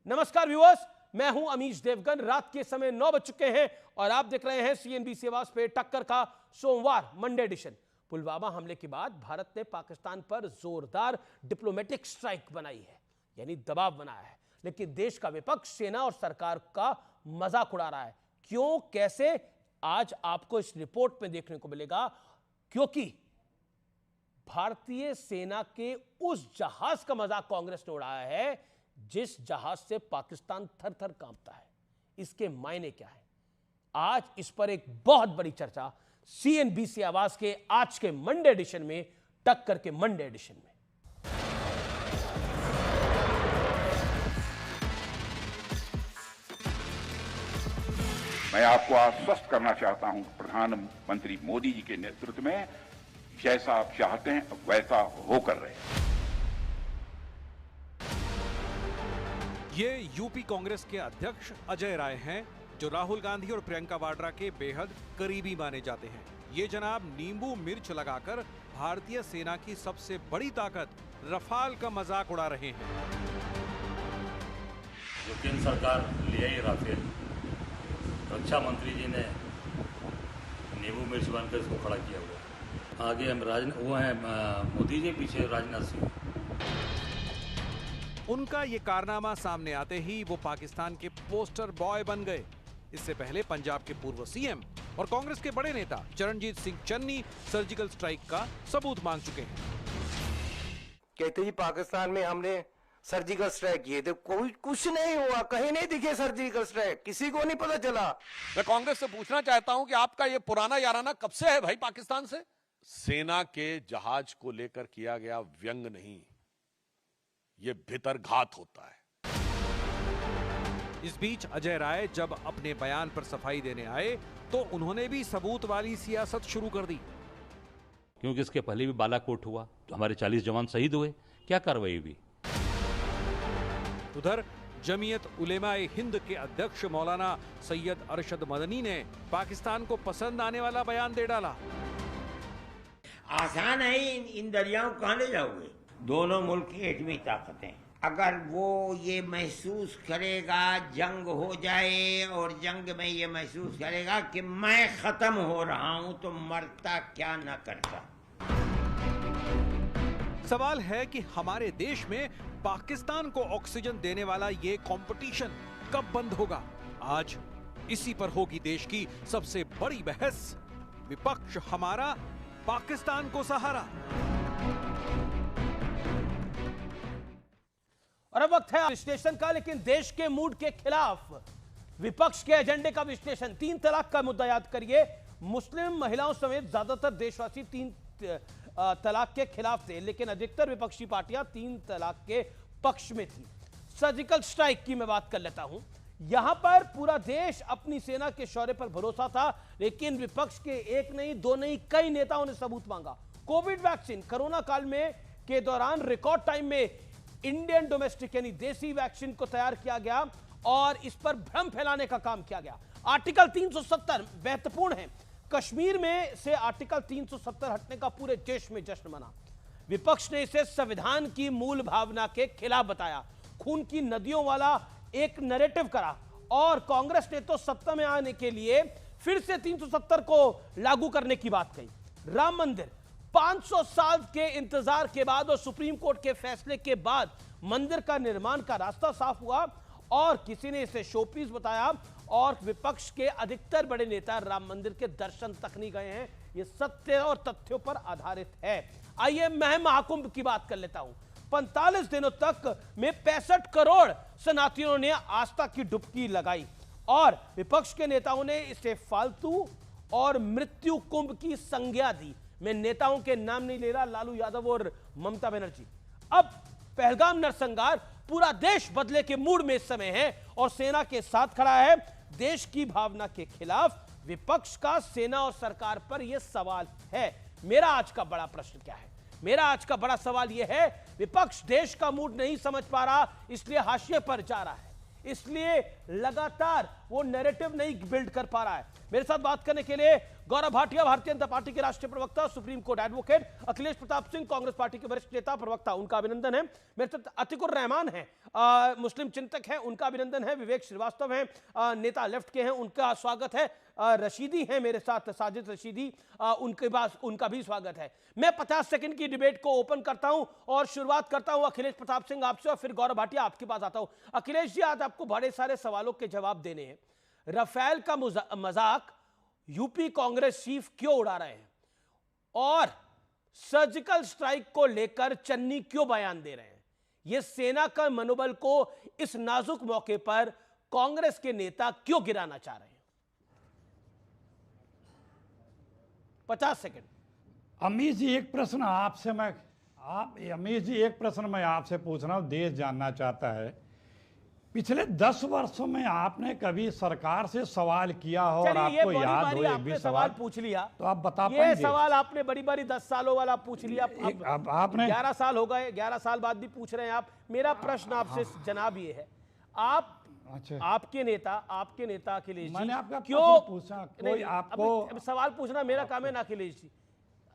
नमस्कार व्यूअर्स, मैं हूं अमीश देवगन। रात के समय 9 बज चुके हैं और आप देख रहे हैं सीएनबीसी आवाज पे टक्कर का सोमवार मंडे एडिशन। पुलवामा हमले के बाद भारत ने पाकिस्तान पर जोरदार डिप्लोमेटिक स्ट्राइक बनाई है, यानी दबाव बनाया है, लेकिन देश का विपक्ष सेना और सरकार का मजाक उड़ा रहा है। क्यों, कैसे, आज आपको इस रिपोर्ट में देखने को मिलेगा। क्योंकि भारतीय सेना के उस जहाज का मजाक कांग्रेस ने उड़ाया है जिस जहाज से पाकिस्तान थर थर कांपता है। इसके मायने क्या है, आज इस पर एक बहुत बड़ी चर्चा सीएनबीसी आवाज के आज के मंडे एडिशन में, टक्कर के मंडे एडिशन में। मैं आपको आश्वस्त करना चाहता हूं, प्रधानमंत्री मोदी जी के नेतृत्व में जैसा आप चाहते हैं वैसा होकर रहे। ये यूपी कांग्रेस के अध्यक्ष अजय राय हैं, जो राहुल गांधी और प्रियंका वाड्रा के बेहद करीबी माने जाते हैं। ये जनाब नींबू मिर्च लगाकर भारतीय सेना की सबसे बड़ी ताकत रफाल का मजाक उड़ा रहे हैं। जो केंद्र सरकार ले आई राफेल, रक्षा मंत्री जी ने नींबू मिर्च बनकर इसको खड़ा किया हुआ। आगे हम वो हैं मोदी जी, पीछे राजनाथ सिंह। उनका ये कारनामा सामने आते ही वो पाकिस्तान के पोस्टर बॉय बन गए। इससे पहले पंजाब के पूर्व सीएम और कांग्रेस के बड़े नेता चरणजीत सिंह चन्नी सर्जिकल स्ट्राइक का सबूत मांग चुके हैं। कहते ही पाकिस्तान में हमने सर्जिकल स्ट्राइक किए थे, कोई कुछ नहीं हुआ, कहीं नहीं दिखे सर्जिकल स्ट्राइक, किसी को नहीं पता चला। मैं कांग्रेस से पूछना चाहता हूं कि आपका ये पुराना याराना कब से है भाई पाकिस्तान से? सेना के जहाज को लेकर किया गया व्यंग नहीं, ये भीतर घात होता है। इस बीच अजय राय जब अपने बयान पर सफाई देने आए तो उन्होंने भी सबूत वाली सियासत शुरू कर दी। क्योंकि इसके पहले भी बालाकोट हुआ तो हमारे 40 जवान शहीद हुए, क्या कार्रवाई हुई? उधर जमीयत उलेमाए हिंद के अध्यक्ष मौलाना सैयद अरशद मदनी ने पाकिस्तान को पसंद आने वाला बयान दे डाला। आसान है, इन दरियाओं को कहां ले जाओगे? दोनों मुल्क की एटमी ताकतें, अगर वो ये महसूस करेगा जंग हो जाए और जंग में ये महसूस करेगा कि मैं खत्म हो रहा हूं, तो मरता क्या न करता। सवाल है कि हमारे देश में पाकिस्तान को ऑक्सीजन देने वाला ये कंपटीशन कब बंद होगा? आज इसी पर होगी देश की सबसे बड़ी बहस। विपक्ष हमारा, पाकिस्तान को सहारा। और अब वक्त है विश्लेषण का, लेकिन देश के मूड के खिलाफ विपक्ष के एजेंडे का विश्लेषण। 3 तलाक का मुद्दा याद करिए। मुस्लिम महिलाओं समेत ज्यादातर देशवासी 3 तलाक के खिलाफ थे, लेकिन अधिकतर विपक्षी पार्टियां 3 तलाक के पक्ष में थी। सर्जिकल स्ट्राइक की मैं बात कर लेता हूं। यहां पर पूरा देश अपनी सेना के शौर्य पर भरोसा था, लेकिन विपक्ष के एक नहीं, 2 नहीं, कई नेताओं ने सबूत मांगा। कोविड वैक्सीन कोरोना काल में के दौरान रिकॉर्ड टाइम में इंडियन डोमेस्टिक यानी देसी वैक्सीन को तैयार किया गया और इस पर भ्रम फैलाने का काम किया गया। आर्टिकल 370 महत्वपूर्ण है। कश्मीर में से आर्टिकल 370 हटने का पूरे देश में जश्न मना। विपक्ष ने इसे संविधान की मूल भावना के खिलाफ बताया, खून की नदियों वाला एक नैरेटिव करा, और कांग्रेस ने तो सत्ता में आने के लिए फिर से 370 को लागू करने की बात कही। राम मंदिर 500 साल के इंतजार के बाद और सुप्रीम कोर्ट के फैसले के बाद मंदिर का निर्माण का रास्ता साफ हुआ और किसी ने इसे शोपीस बताया, और विपक्ष के अधिकतर बड़े नेता राम मंदिर के दर्शन तक नहीं गए हैं। यह सत्य और तथ्यों पर आधारित है। आइए मैं महाकुंभ की बात कर लेता हूं। 45 दिनों तक में 65 करोड़ शरणार्थियों ने आस्था की डुबकी लगाई और विपक्ष के नेताओं ने इसे फालतू और मृत्यु कुंभ की संज्ञा दी। मैं नेताओं के नाम नहीं ले रहा, लालू यादव और ममता बनर्जी। अब पहलगाम नरसंहार, पूरा देश बदले के मूड में इस समय है और सेना के साथ खड़ा है। देश की भावना के खिलाफ विपक्ष का सेना और सरकार पर यह सवाल है। मेरा आज का बड़ा प्रश्न क्या है? मेरा आज का बड़ा सवाल यह है, विपक्ष देश का मूड नहीं समझ पा रहा, इसलिए हाशिए पर जा रहा है, इसलिए लगातार वो नैरेटिव नहीं बिल्ड कर पा रहा है। मेरे साथ बात करने के लिए गौरव भाटिया भारतीय जनता पार्टी के राष्ट्रीय प्रवक्ता, supreme court advocate, Akhilesh Pratap Singh Congress party के वरिष्ठ नेता प्रवक्ता, उनका अभिनंदन है। मेरे साथ अतिकुर रहमान है, मुस्लिम चिंतक है, उनका अभिनंदन है। विवेक श्रीवास्तव है, नेता लेफ्ट के हैं, उनका स्वागत है। रशीदी है मेरे साथ, साजिद रशीदी, उनके पास उनका भी स्वागत है। मैं 50 सेकंड की डिबेट को ओपन करता हूं और शुरुआत करता हूं अखिलेश प्रताप सिंह आपसे और फिर गौरव भाटिया आपके पास आता हूं। अखिलेश जी, आज आपको बड़े सारे सवालों के जवाब देने हैं। राफेल का मजाक यूपी कांग्रेस चीफ क्यों उड़ा रहे हैं और सर्जिकल स्ट्राइक को लेकर चन्नी क्यों बयान दे रहे हैं? यह सेना का मनोबल को इस नाजुक मौके पर कांग्रेस के नेता क्यों गिराना चाह रहे हैं? 50 सेकंड। अमीश जी, एक प्रश्न आपसे मैं आपसे पूछ रहा हूं, देश जानना चाहता है, पिछले 10 वर्षों में आपने कभी सरकार से सवाल किया हो और आपको याद हो एक भी सवाल पूछ लिया तो आप बता पाएंगे? ये सवाल आपने बड़ी बड़ी 10 सालों वाला पूछ लिया, अब आपने 11 साल हो गए, 11 साल बाद भी पूछ रहे हैं आप। मेरा प्रश्न आपसे जनाब ये है, आप आपके नेता अखिलेश जी, मैंने आपका क्यों पूछा? कोई आपको सवाल पूछना मेरा काम है ना अखिलेश जी,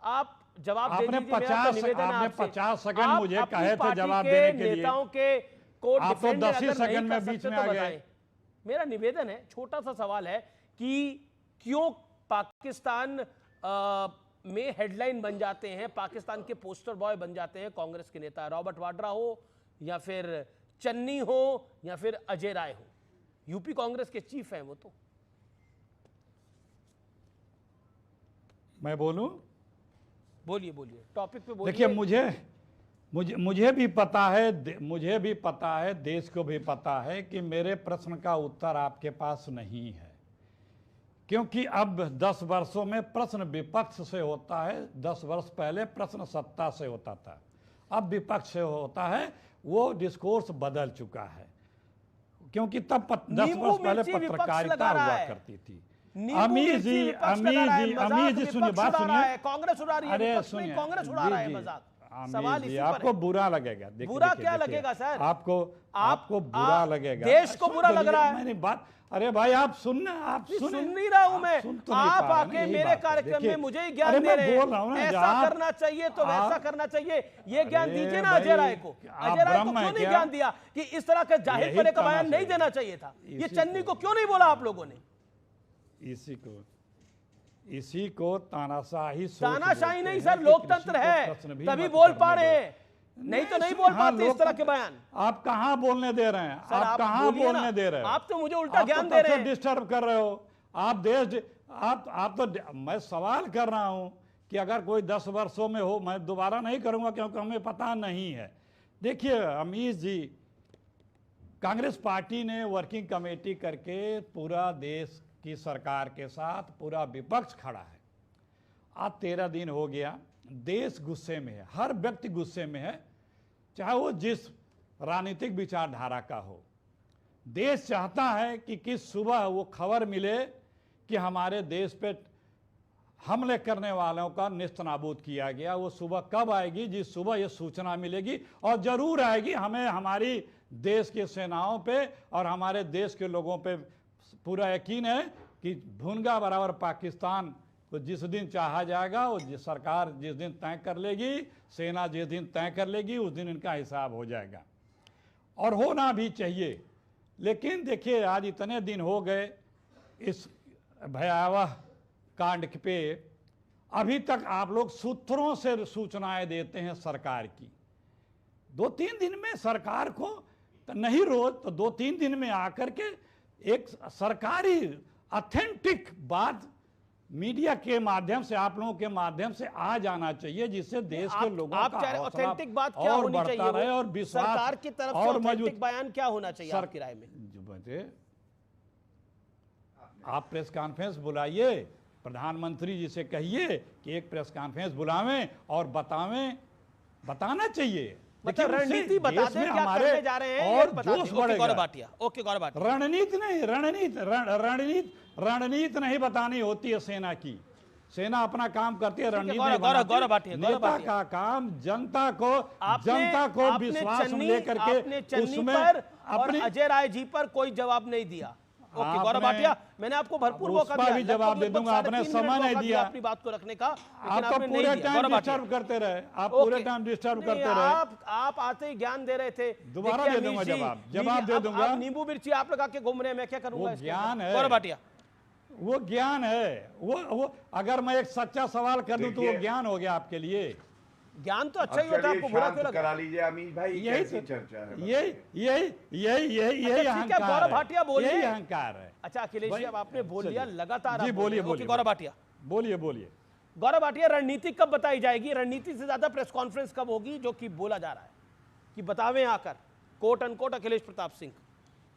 आप जवाब दे आपने दीजिए। मेरा निवेदन है 50 सेकंड मुझे कहे थे जवाब देने के लिए, नेताओं के को आप तो 10 ही अगर सेकंड नहीं में कर बीच सकते में तो आ गए। बताएं। मेरा निवेदन है, छोटा सा सवाल है कि क्यों पाकिस्तान में हेडलाइन बन जाते हैं, पाकिस्तान के पोस्टर बॉय बन जाते हैं कांग्रेस के नेता, रॉबर्ट वाड्रा हो या फिर चन्नी हो या फिर अजय राय हो? यूपी कांग्रेस के चीफ हैं वो तो। मैं बोलूं? बोलिए टॉपिक पे बोलिए। देखिए, मुझे भी पता है, देश को भी पता है कि मेरे प्रश्न का उत्तर आपके पास नहीं है, क्योंकि अब 10 वर्षों में प्रश्न विपक्ष से होता है। 10 वर्ष पहले प्रश्न सत्ता से होता था, अब विपक्ष से होता है। वो डिस्कोर्स बदल चुका है, क्योंकि तब 10 वर्ष पहले पत्रकारिता हुआ करती थी। अमीर जी सुनिए, बात सुनिए। कांग्रेस उड़ा रही है, अरे सुनिए, कांग्रेस उड़ा रहा है मजाक। सवाल इसी पर आपको है। बुरा लगेगा। बुरा क्या लगेगा सर? आपको बुरा लगेगा, देश को बुरा लग रहा है। मैंने बात, अरे भाई आप सुन नहीं रहा हूं मैं। आप आके मेरे कार्यक्रम में मुझे ही ज्ञान दे रहे हैं, ऐसा करना चाहिए तो वैसा करना चाहिए। ये ज्ञान दीजिए ना अजय राय को। अजय राय को क्यों नहीं ज्ञान दिया कि इस तरह का जाहिर पने का बयान नहीं देना चाहिए था? ये चन्नी को क्यों नहीं बोला आप लोगों ने? इसी को तानाशाही नहीं सर, लोकतंत्र है तभी बोल पा रहे हैं, नहीं तो नहीं बोल पाते इस तरह के बयान। आप कहां बोलने दे रहे हैं? आप कहां बोलने दे रहे हैं? आप तो मुझे उल्टा ज्ञान दे रहे हैं, डिस्टर्ब कर रहे हो आप आप तो मैं सवाल कर रहा हूं कि अगर कोई 10 वर्षों में हो, मैं दोबारा नहीं करूंगा क्योंकि हमें पता नहीं है। देखिए अमीश जी, कांग्रेस पार्टी ने वर्किंग कमेटी करके पूरा देश की सरकार के साथ पूरा विपक्ष खड़ा है। आज 13 दिन हो गया, देश गुस्से में है, हर व्यक्ति गुस्से में है, चाहे वो जिस राजनीतिक विचारधारा का हो। देश चाहता है कि किस सुबह वो खबर मिले कि हमारे देश पे हमले करने वालों का नेस्तनाबूद किया गया। वो सुबह कब आएगी? जिस सुबह ये सूचना मिलेगी, और जरूर आएगी। हमें हमारी देश की सेनाओं पे और हमारे देश के लोगों पे पूरा यकीन है कि भुनगा बराबर पाकिस्तान को जिस दिन चाहा जाएगा, वो सरकार जिस दिन तय कर लेगी, सेना जिस दिन तय कर लेगी, उस दिन इनका हिसाब हो जाएगा, और होना भी चाहिए। लेकिन देखिए, आज इतने दिन हो गए इस भयावह कांड पे, अभी तक आप लोग सूत्रों से सूचनाएं देते हैं सरकार की। 2-3 दिन में सरकार को नहीं, रोज तो 2-3 दिन में आकर के एक सरकारी ऑथेंटिक बात मीडिया के माध्यम से, आप लोगों के माध्यम से आ जाना चाहिए, जिससे देश के लोगों का ऑथेंटिक बात क्या होनी चाहिए रहे और विश्वास सरकार की तरफ से ऑथेंटिक बयान क्या होना चाहिए आपकी राय में? आप प्रेस कॉन्फ्रेंस बुलाइए, प्रधानमंत्री जी से कहिए कि एक प्रेस कॉन्फ्रेंस बुलावें और बताना चाहिए। मतलब रणनीति बता दें क्या करने जा रहे हैं, और जोश बढ़ेगा। ओके गौरव भाटिया, रणनीति नहीं, रणनीति नहीं बतानी होती है सेना की। सेना अपना काम करती है, रणनीति नेता का काम जनता को विश्वास में लेकर के उसमें और अजय राय जी पर कोई जवाब नहीं दिया। ओके गौरव भाटिया, मैंने आपको भरपूर मौका दिया, भी जवाब दे दूंगा, आपने समय नहीं दिया अपनी बात को रखने का, आप तो पूरे टाइम डिस्टर्ब करते रहे, आप पूरे टाइम डिस्टर्ब करते रहे। आप आते ही ज्ञान दे रहे थे, दोबारा दे दूंगा जवाब दे दूंगा। नींबू मिर्ची आप लगा के घूम रहे हैं, मैं क्या करूंगा? ज्ञान है गौरव भाटिया, वो ज्ञान है, वो अगर मैं एक सच्चा सवाल कर दूं तो वो ज्ञान हो गया आपके लिए। ज्ञान तो अच्छा ही होता है, आपको बुरा क्यों लगा? करा लीजिए अमीश भाई, यही चर्चा है, यही अहंकार गौरव भाटिया बोलिए, यही अहंकार है। अच्छा अखिलेश जी, अब आपने बोल लिया, लगातार जी बोलिए बोलिए गौरव भाटिया, बोलिए। गौरव भाटिया, रणनीति कब बताई जाएगी? रणनीति से ज्यादा प्रेस कॉन्फ्रेंस कब होगी, जो कि बोला जा रहा है कि बतावें आकर कोट अनकोट अखिलेश प्रताप सिंह?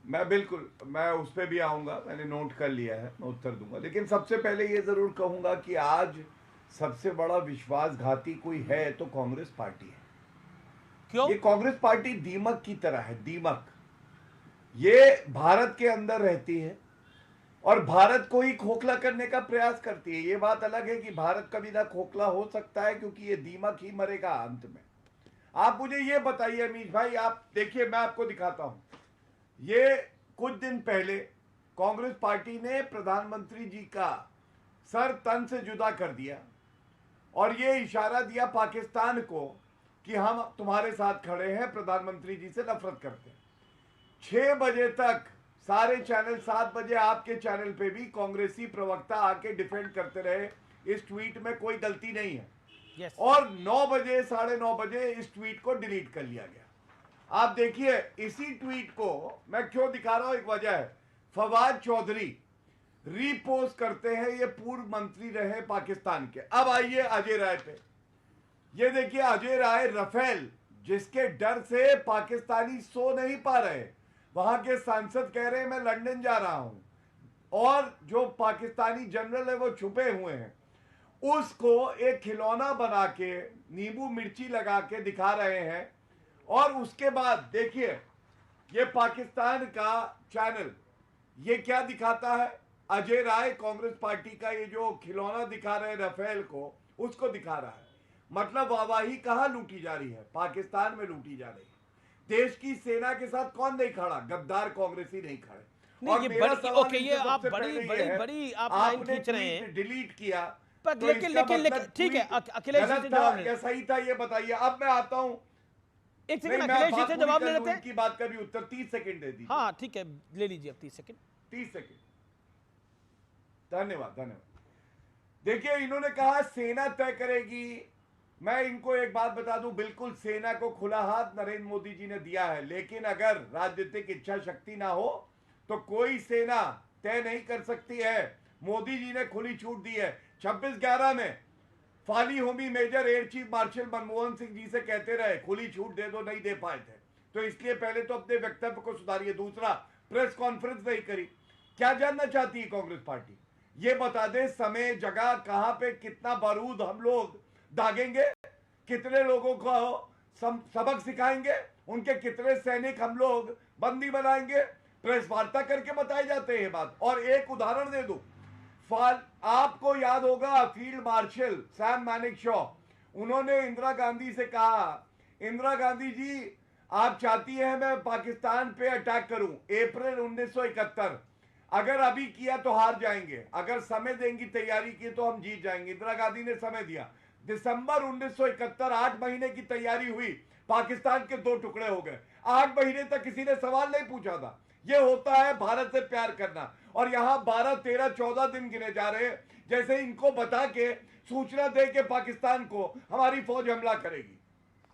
मैं उस पर भी आऊंगा, मैंने नोट कर लिया है, मैं उत्तर दूंगा। लेकिन सबसे पहले ये जरूर कहूंगा कि आज सबसे बड़ा विश्वासघाती कोई है तो कांग्रेस पार्टी है। क्यों? ये कांग्रेस पार्टी दीमक की तरह है, दीमक। ये भारत के अंदर रहती है और भारत को ही खोखला करने का प्रयास करती है। ये बात अलग है कि भारत कभी ना खोखला हो सकता है, क्योंकि ये दीमक ही मरेगा अंत में। आप मुझे ये बताइए अमीश भाई, आप देखिए, मैं आपको दिखाता हूं। ये कुछ दिन पहले कांग्रेस पार्टी ने प्रधानमंत्री जी का सर तन से जुदा कर दिया और ये इशारा दिया पाकिस्तान को कि हम तुम्हारे साथ खड़े हैं, प्रधानमंत्री जी से नफरत करते हैं। 6 बजे तक सारे चैनल, 7 बजे आपके चैनल पे भी कांग्रेसी प्रवक्ता आके डिफेंड करते रहे, इस ट्वीट में कोई गलती नहीं है। yes. और 9 बजे, 9:30 बजे इस ट्वीट को डिलीट कर लिया गया। आप देखिए, इसी ट्वीट को मैं क्यों दिखा रहा हूं, एक वजह है। फवाद चौधरी रीपोस्ट करते हैं, ये पूर्व मंत्री रहे पाकिस्तान के। अब आइए अजय राय पे। ये देखिए अजय राय, राफेल जिसके डर से पाकिस्तानी सो नहीं पा रहे, वहां के सांसद कह रहे हैं मैं लंदन जा रहा हूं, और जो पाकिस्तानी जनरल है वो छुपे हुए हैं, उसको एक खिलौना बना के नींबू मिर्ची लगा के दिखा रहे हैं। और उसके बाद देखिए, ये पाकिस्तान का चैनल ये क्या दिखाता है, अजय राय कांग्रेस पार्टी का ये जो खिलौना दिखा रहे हैं राफेल को, उसको दिखा रहा है। मतलब वाहवाही कहां लूटी जा रही है? पाकिस्तान में लूटी जा रही है। देश की सेना के साथ कौन नहीं खड़ा? गद्दार कांग्रेसी नहीं खड़े। नहीं, ये बड़ी ओके, ये आप बड़ी आप लाइन खींच रहे हैं, डिलीट किया, पर लेकिन ठीक है, अखिलेश जी से जवाब या सही था ये बताइए। अब मैं आता हूं, एक सेकंड, अखिलेश जी से जवाब ले लेते हैं। की बात का भी उत्तर 30 सेकंड दे दीजिए। हाँ ठीक है, ले लीजिए अब 30 सेकंड। 30 सेकंड, धन्यवाद। देखिए, इन्होंने कहा सेना तय करेगी। मैं इनको एक बात बता दूं, बिल्कुल सेना को खुला हाथ नरेंद्र मोदी जी ने दिया है, लेकिन अगर राजनीतिक इच्छा शक्ति ना हो तो कोई सेना तय नहीं कर सकती है। मोदी जी ने खुली छूट दी है। 26/11 में Fali Homi major air chief marshal Manmohan Singh ji से कहते रहे खुली छूट दे दो, नहीं दे पाए थे, तो इसलिए पहले तो अपने वक्तव्य को सुधारिए। दूसरा, प्रेस कॉन्फ्रेंस नहीं करी। क्या जानना चाहती है कांग्रेस पार्टी? ये बता दे समय, जगह, कहां पे कितना बारूद हम लोग दागेंगे, कितने लोगों को सबक सिखाएंगे, उनके कितने सैनिक हम लोग बंदी बनाएंगे, प्रेस वार्ता करके बताए जाते हैं बात। और एक उदाहरण दे दूं, आपको याद होगा फील्ड मार्शल सैम मैनेकशॉ, उन्होंने इंदिरा गांधी से कहा, इंदिरा गांधी जी आप चाहती हैं मैं पाकिस्तान पे अटैक करूं, अप्रैल 1971, अगर अभी किया तो हार जाएंगे, अगर समय देंगी, तैयारी की तो हम जीत जाएंगे। इंदिरा गांधी ने समय दिया। दिसंबर 1971, 8 महीने की तैयारी हुई, पाकिस्तान के 2 टुकड़े हो गए। 8 महीने तक किसी ने सवाल नहीं पूछा था। यह होता है भारत से प्यार करना। और यहां 12, 13, 14 दिन गिने जा रहे हैं, जैसे इनको बता के सूचना दे के पाकिस्तान को हमारी फौज हमला करेगी।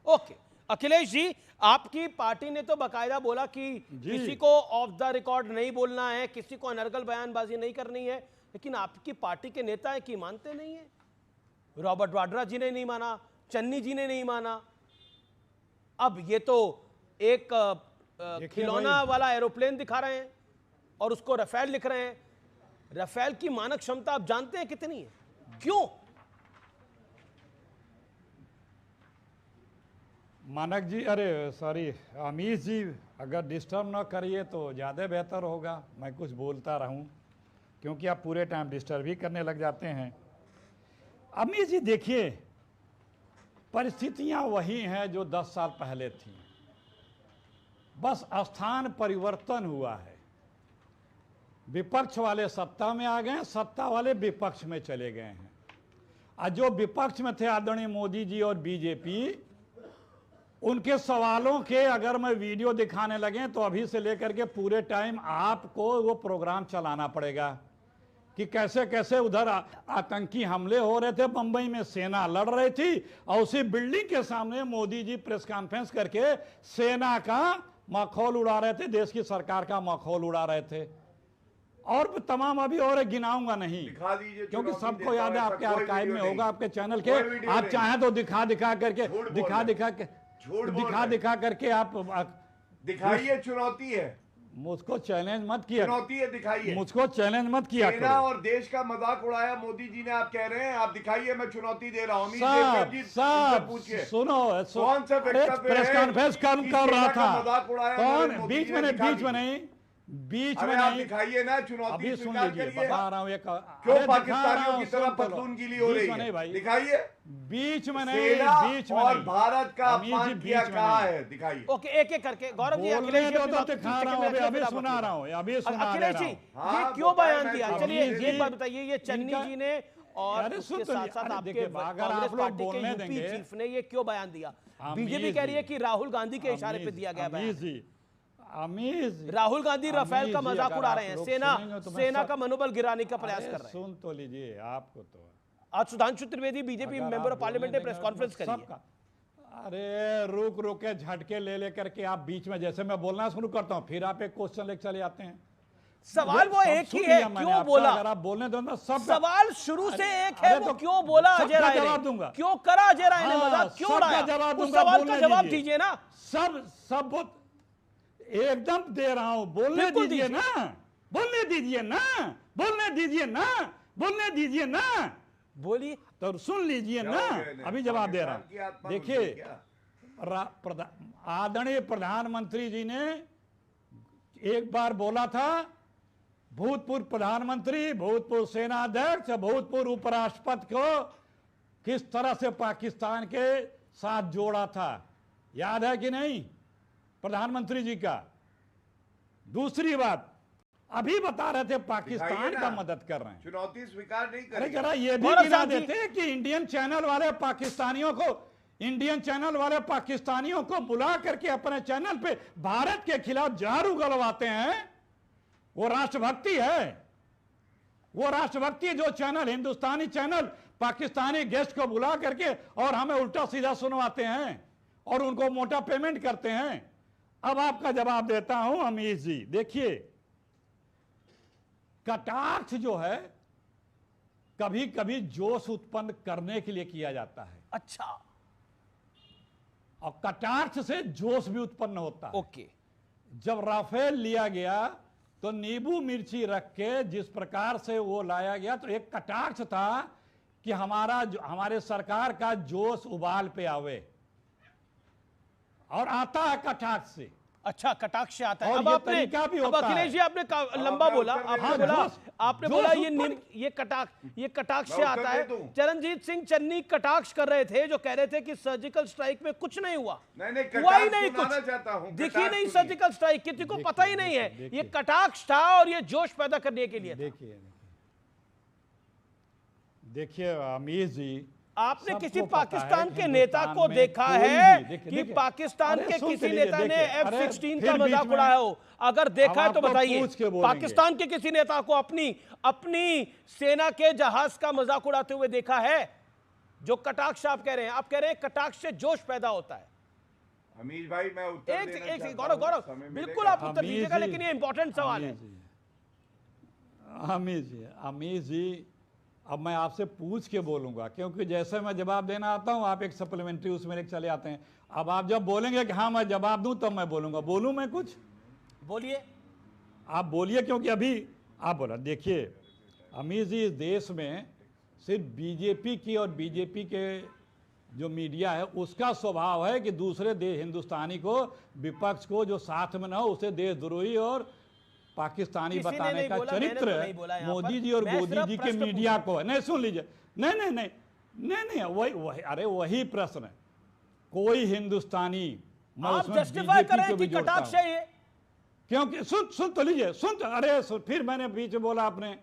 ओके अखिलेश जी, आपकी पार्टी ने तो बकायदा बोला कि किसी को ऑफ द रिकॉर्ड नहीं बोलना है, किसी को अनर्गल बयानबाजी नहीं करनी है, लेकिन आपकी पार्टी के नेता है कि मानते नहीं है। रॉबर्ट वाड्रा जी ने नहीं माना, चन्नी जी ने नहीं माना, अब ये तो एक खिलौना वाला एरोप्लेन दिखा रहे हैं और उसको राफेल लिख रहे हैं। राफेल की मानक क्षमता आप जानते हैं कितनी है? क्यों? मानक जी, अरे सॉरी अमीश जी, अगर डिस्टर्ब ना करिए तो ज़्यादा बेहतर होगा, मैं कुछ बोलता रहूं, क्योंकि आप पूरे टाइम डिस्टर्ब ही करने लग जाते हैं। अमीश जी देखिए, परिस्थितियां वही हैं जो 10 साल पहले थी, बस स्थान परिवर्तन हुआ है। विपक्ष वाले सत्ता में आ गए हैं, सत्ता वाले विपक्ष में चले गए हैं। और जो विपक्ष में थे आदरणीय मोदी जी और बीजेपी, उनके सवालों के अगर मैं वीडियो दिखाने लगे तो अभी से लेकर के पूरे टाइम आपको वो प्रोग्राम चलाना पड़ेगा कि कैसे कैसे उधर आतंकी हमले हो रहे थे, बंबई में सेना लड़ रही थी और उसी बिल्डिंग के सामने मोदी जी प्रेस कॉन्फ्रेंस करके सेना का मखौल उड़ा रहे थे, देश की सरकार का मखौल उड़ा रहे थे। और तमाम अभी और गिनाऊंगा नहीं क्योंकि सबको याद है, आपके आर्काइव में होगा, आपके चैनल के, आप चाहें तो दिखा करके आप दिखाइए। चुनौती है, मुझको चैलेंज मत किया, चुनौती है, दिखाइए। मुझको चैलेंज मत किया। सेना और देश का मजाक उड़ाया मोदी जी ने, आप कह रहे हैं, आप दिखाइए, मैं चुनौती दे रहा हूँ। पूछिए, सुनो, कौन सा प्रेस कॉन्फ्रेंस कर रहा था, कौन बीच में नहीं दिखाइए ना, चुनौती अभी सुन लीजिए, बता रहा हूँ। क्यों पाकिस्तानियों की तरह पतलून गीली हो रही है? दिखाइए। बीच में नहीं, और भारत का अपमान किया कहाँ है? दिखाइए। ओके, एक एक करके गौरव जी, अखिलेश जी दिखा रहा हूँ, अभी सुना रहा हूँ, अखिलेश जी ये क्यों बयान दिया? चलिए एक बात बताइए, ये चन्नी जी ने और उसके साथ साथ आपके कांग्रेस पार्टी के यूपी चीफ ने ये क्यों बयान दिया? बीजेपी कह रही है कि राहुल गांधी के इशारे पे दिया गया बयान। राहुल गांधी राफेल का मजाक उड़ा रहे हैं, सेना का मनोबल गिराने का प्रयास कर रहे हैं। सुन तो लीजिए, आपको तो आज Sudhanshu Trivedi BJP member of parliament ने प्रेस कॉन्फ्रेंस करी है। अरे रुक के झटके ले करके आप बीच में, जैसे मैं बोलना शुरू करता हूं फिर आप एक क्वेश्चन लेके चले जाते हैं। सवाल वो एक ही है, क्यों बोला? अगर आप बोलने दो ना, सब सवाल शुरू से एक है, वो क्यों बोला अजय राय ने? क्यों करा अजय राय ने मजाक? क्यों उड़ाया? उस सवाल का जवाब दीजिए ना। सब एकदम दे रहा हूं, बोलने दीजिए ना, बोलने दीजिए ना, बोलिए तो सुन लीजिए ना, अभी जवाब दे रहा हूं। देखिए, आदरणीय प्रधानमंत्री जी ने एक बार बोला था, भूतपूर्व प्रधानमंत्री, भूतपूर्व सेना अध्यक्ष, भूतपूर्व उपराष्ट्रपति को किस तरह से पाकिस्तान के साथ जोड़ा था, याद है कि नहीं प्रधानमंत्री जी का? दूसरी बात, अभी बता रहे थे पाकिस्तान का मदद कर रहे हैं, चुनौती स्वीकार नहीं कर रहे। जरा ये भी गिना देते कि इंडियन चैनल वाले पाकिस्तानियों को बुला करके अपने चैनल पे भारत के खिलाफ जहर उगलवाते हैं। वो राष्ट्रभक्ति है, वो राष्ट्रभक्ति जो चैनल, हिंदुस्तानी चैनल पाकिस्तानी गेस्ट को बुला करके और हमें उल्टा सीधा सुनवाते हैं और उनको मोटा पेमेंट करते हैं। अब आपका जवाब देता हूं अमीर जी। देखिए, कटाक्ष जो है कभी कभी जोश उत्पन्न करने के लिए किया जाता है। अच्छा, और कटाक्ष से जोश भी उत्पन्न होता है। ओके, जब राफेल लिया गया तो नींबू मिर्ची रख के जिस प्रकार से वो लाया गया, तो एक कटाक्ष था कि हमारे सरकार का जोश उबाल पे आवे, और आता है कटाक्ष से। अच्छा, कटाक्ष से आता है। अब अखिलेश जी आपने लंबा बोला, आपने बोला ये कटाक्ष से आता है। चरणजीत सिंह चन्नी कटाक्ष कर रहे थे, जो कह रहे थे कि सर्जिकल स्ट्राइक में कुछ नहीं हुआ, हुआ ही नहीं कुछ, दिखी नहीं सर्जिकल स्ट्राइक, किसी को पता ही नहीं है। ये कटाक्ष था और ये जोश पैदा करने के लिए। देखिए अमीर जी, आपने किसी पाकिस्तान के नेता को देखा है कि पाकिस्तान के किसी नेता ने F-16 का मजाक उड़ाया हो? अगर देखा है तो बताइए। पाकिस्तान के किसी नेता को अपनी सेना के जहाज का मजाक उड़ाते हुए देखा है? जो कटाक्ष आप कह रहे हैं, आप कह रहे हैं कटाक्ष से जोश पैदा होता है। अमीर भाई, मैं उत्तर गौरव बिल्कुल आप उत्तर दीजिएगा, लेकिन ये इंपॉर्टेंट सवाल है। अमीर जी, अब मैं आपसे पूछ के बोलूंगा, क्योंकि जैसे मैं जवाब देना आता हूं आप एक सप्लीमेंट्री उसमें लेके चले आते हैं। अब आप जब बोलेंगे कि हाँ मैं जवाब दूं, तब मैं बोलूंगा। बोलूं मैं कुछ? बोलिए, आप बोलिए, क्योंकि अभी आप बोला। देखिए अमीर जी, इस देश में सिर्फ बीजेपी की और बीजेपी के जो मीडिया है उसका स्वभाव है कि दूसरे देश, हिंदुस्तानी को, विपक्ष को जो साथ में ना हो उसे देशद्रोही और पाकिस्तानी बताने का चरित्र मोदी जी और मोदी जी के मीडिया को है। नहीं, सुन लीजिए, नहीं, वही प्रश्न है। कोई हिंदुस्तानी, आप जस्टिफाई कर रहे हैं कि कटाक्ष है ये? क्योंकि सुन तो लीजिए, अरे फिर मैंने बीच में बोला आपने,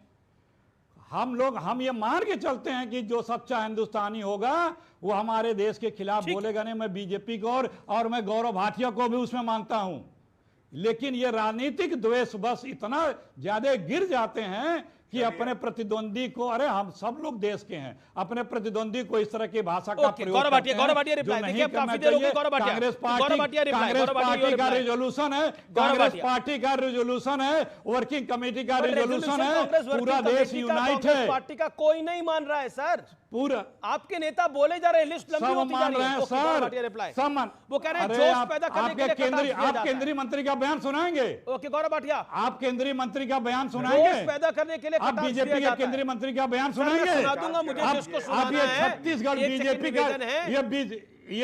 हम ये मान के चलते हैं कि जो सच्चा हिंदुस्तानी होगा वो हमारे देश के खिलाफ बोलेगा नहीं। मैं बीजेपी को और मैं गौरव भाटिया को भी उसमें मानता हूं, लेकिन ये राजनीतिक द्वेष बस इतना ज्यादा गिर जाते हैं कि अपने प्रतिद्वंदी को, अरे हम सब लोग देश के हैं, अपने प्रतिद्वंदी को इस तरह की भाषा का प्रयोग करते हैं। कांग्रेस पार्टी का रिजोल्यूशन है, वर्किंग कमेटी का रिजोल्यूशन है, पूरा देश यूनाइट है। पार्टी का कोई नहीं मान रहा है सर, पूरा आपके नेता बोले जा रहे हैं, लिस्ट लंबी होती जा रही है। सर सब वो कह रहे हैं जोश पैदा करने के लिए आप केंद्रीय मंत्री का बयान सुनाएंगे? ओके गौरव भाटिया, आप केंद्रीय मंत्री का बयान सुनाएंगे? जोश पैदा करने के लिए आप बीजेपी के केंद्रीय मंत्री का बयान सुनाएंगे? सुना दूंगा, मुझे जिसको सुनाना है। छत्तीसगढ़ बीजेपी का, ये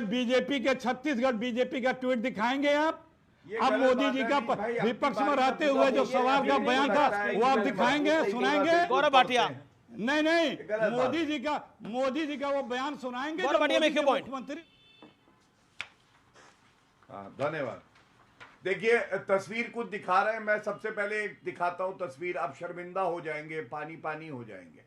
बीजेपी के छत्तीसगढ़ बीजेपी का ट्वीट दिखाएंगे आप? अब मोदी जी का विपक्ष में रहते हुए जो सवाल का बयान था वो आप दिखाएंगे, सुनाएंगे? गौरव भाटिया नहीं, मोदी जी का वो बयान सुनाएंगे मुख्यमंत्री। धन्यवाद। देखिए तस्वीर कुछ दिखा रहे हैं, मैं सबसे पहले दिखाता हूं तस्वीर, आप शर्मिंदा हो जाएंगे, पानी पानी हो जाएंगे।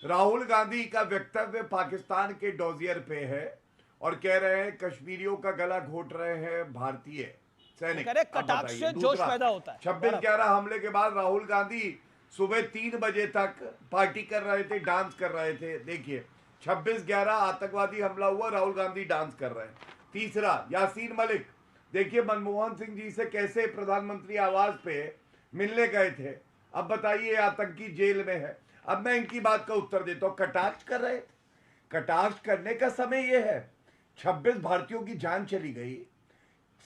राहुल गांधी का वक्तव्य पाकिस्तान के डोजियर पे है और कह रहे हैं कश्मीरियों का गला घोट रहे हैं भारतीय सैनिक। कटाक्ष से जोश पैदा होता है। 26/11 हमले के बाद राहुल गांधी सुबह 3 बजे तक पार्टी कर रहे थे, डांस कर रहे थे। देखिए 26/11 आतंकवादी हमला हुआ, राहुल गांधी डांस कर रहे हैं। तीसरा, यासीन मलिक, देखिए मनमोहन सिंह जी से कैसे प्रधानमंत्री आवास पे मिलने गए थे, अब बताइए आतंकी जेल में है। अब मैं इनकी बात का उत्तर देता हूं। कटाक्ष कर रहे थे, कटाक्ष करने का समय यह है, 26 भारतीयों की जान चली गई,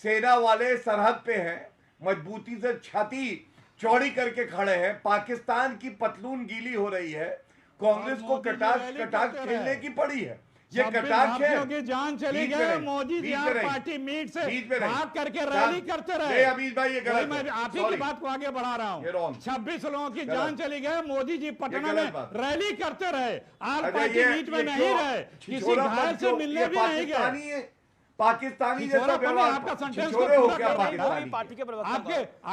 सेना वाले सरहद पे हैं, मजबूती से छाती चौड़ी करके खड़े हैं, पाकिस्तान की पतलून गीली हो रही है, कांग्रेस को कटाक्ष खेलने की पड़ी है। ये कटाक्ष है, जान चली गई। मोदी जी आप पार्टी मीट से भाग करके रैली करते रहे। अमीश भाई ये गलत, मैं आप ही की बात को आगे बढ़ा रहा हूँ। 26 लोगों की जान चली गई, मोदी जी पटना में रैली करते रहे, आप पार्टी मीट में नहीं रहे, किसी घायल से मिलने भी नहीं गए। पाकिस्तानी जैसा व्यवहार, आपका सेंटेंस छिछोरे हो क्या पाकिस्तानी? पार्टी के प्रवक्ता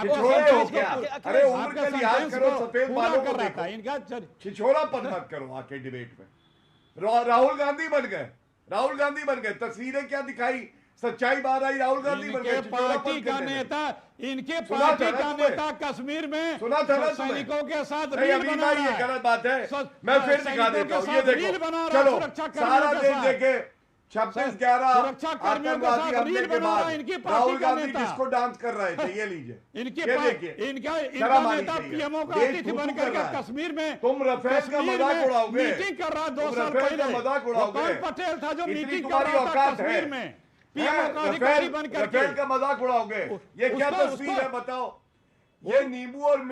छिछोरे हो क्या? अरे उम्र का लिहाज करो, सफेद बालों को देखो, इनका छिछोरा पद मत करो आके डिबेट में। राहुल गांधी बन गए, राहुल गांधी बन गए, तस्वीरें क्या दिखाई, सच्चाई बाहर आई, राहुल गांधी बन गए। पार्टी का नेता, इनके पार्टी का नेता कश्मीर में सुना था ना सैनिकों के साथ रील बना रहा है। ये गलत बात है, मैं फिर दिखा देता हूँ, ये देखो, चलो सारा देश देखे 26/11 आतंकवादी हमले के बाद राहुल गांधी जिसको डांस कर रहे थे, ये लीजिए, इनका नेता पीएमओ का अतिथि बनकर कश्मीर में, तुम रफेल का मजाक उड़ाओगे, मीटिंग कर रहा 2 साल पहले, मजाक उड़ाओगे। पटेल था जो मीटिंग कर रहा था कश्मीर में, पीएमओ का अधिकारी बनकर रफेल का मजाक उड़ाओगे। ये क्या तस्वीर है बताओ? ये नींबू और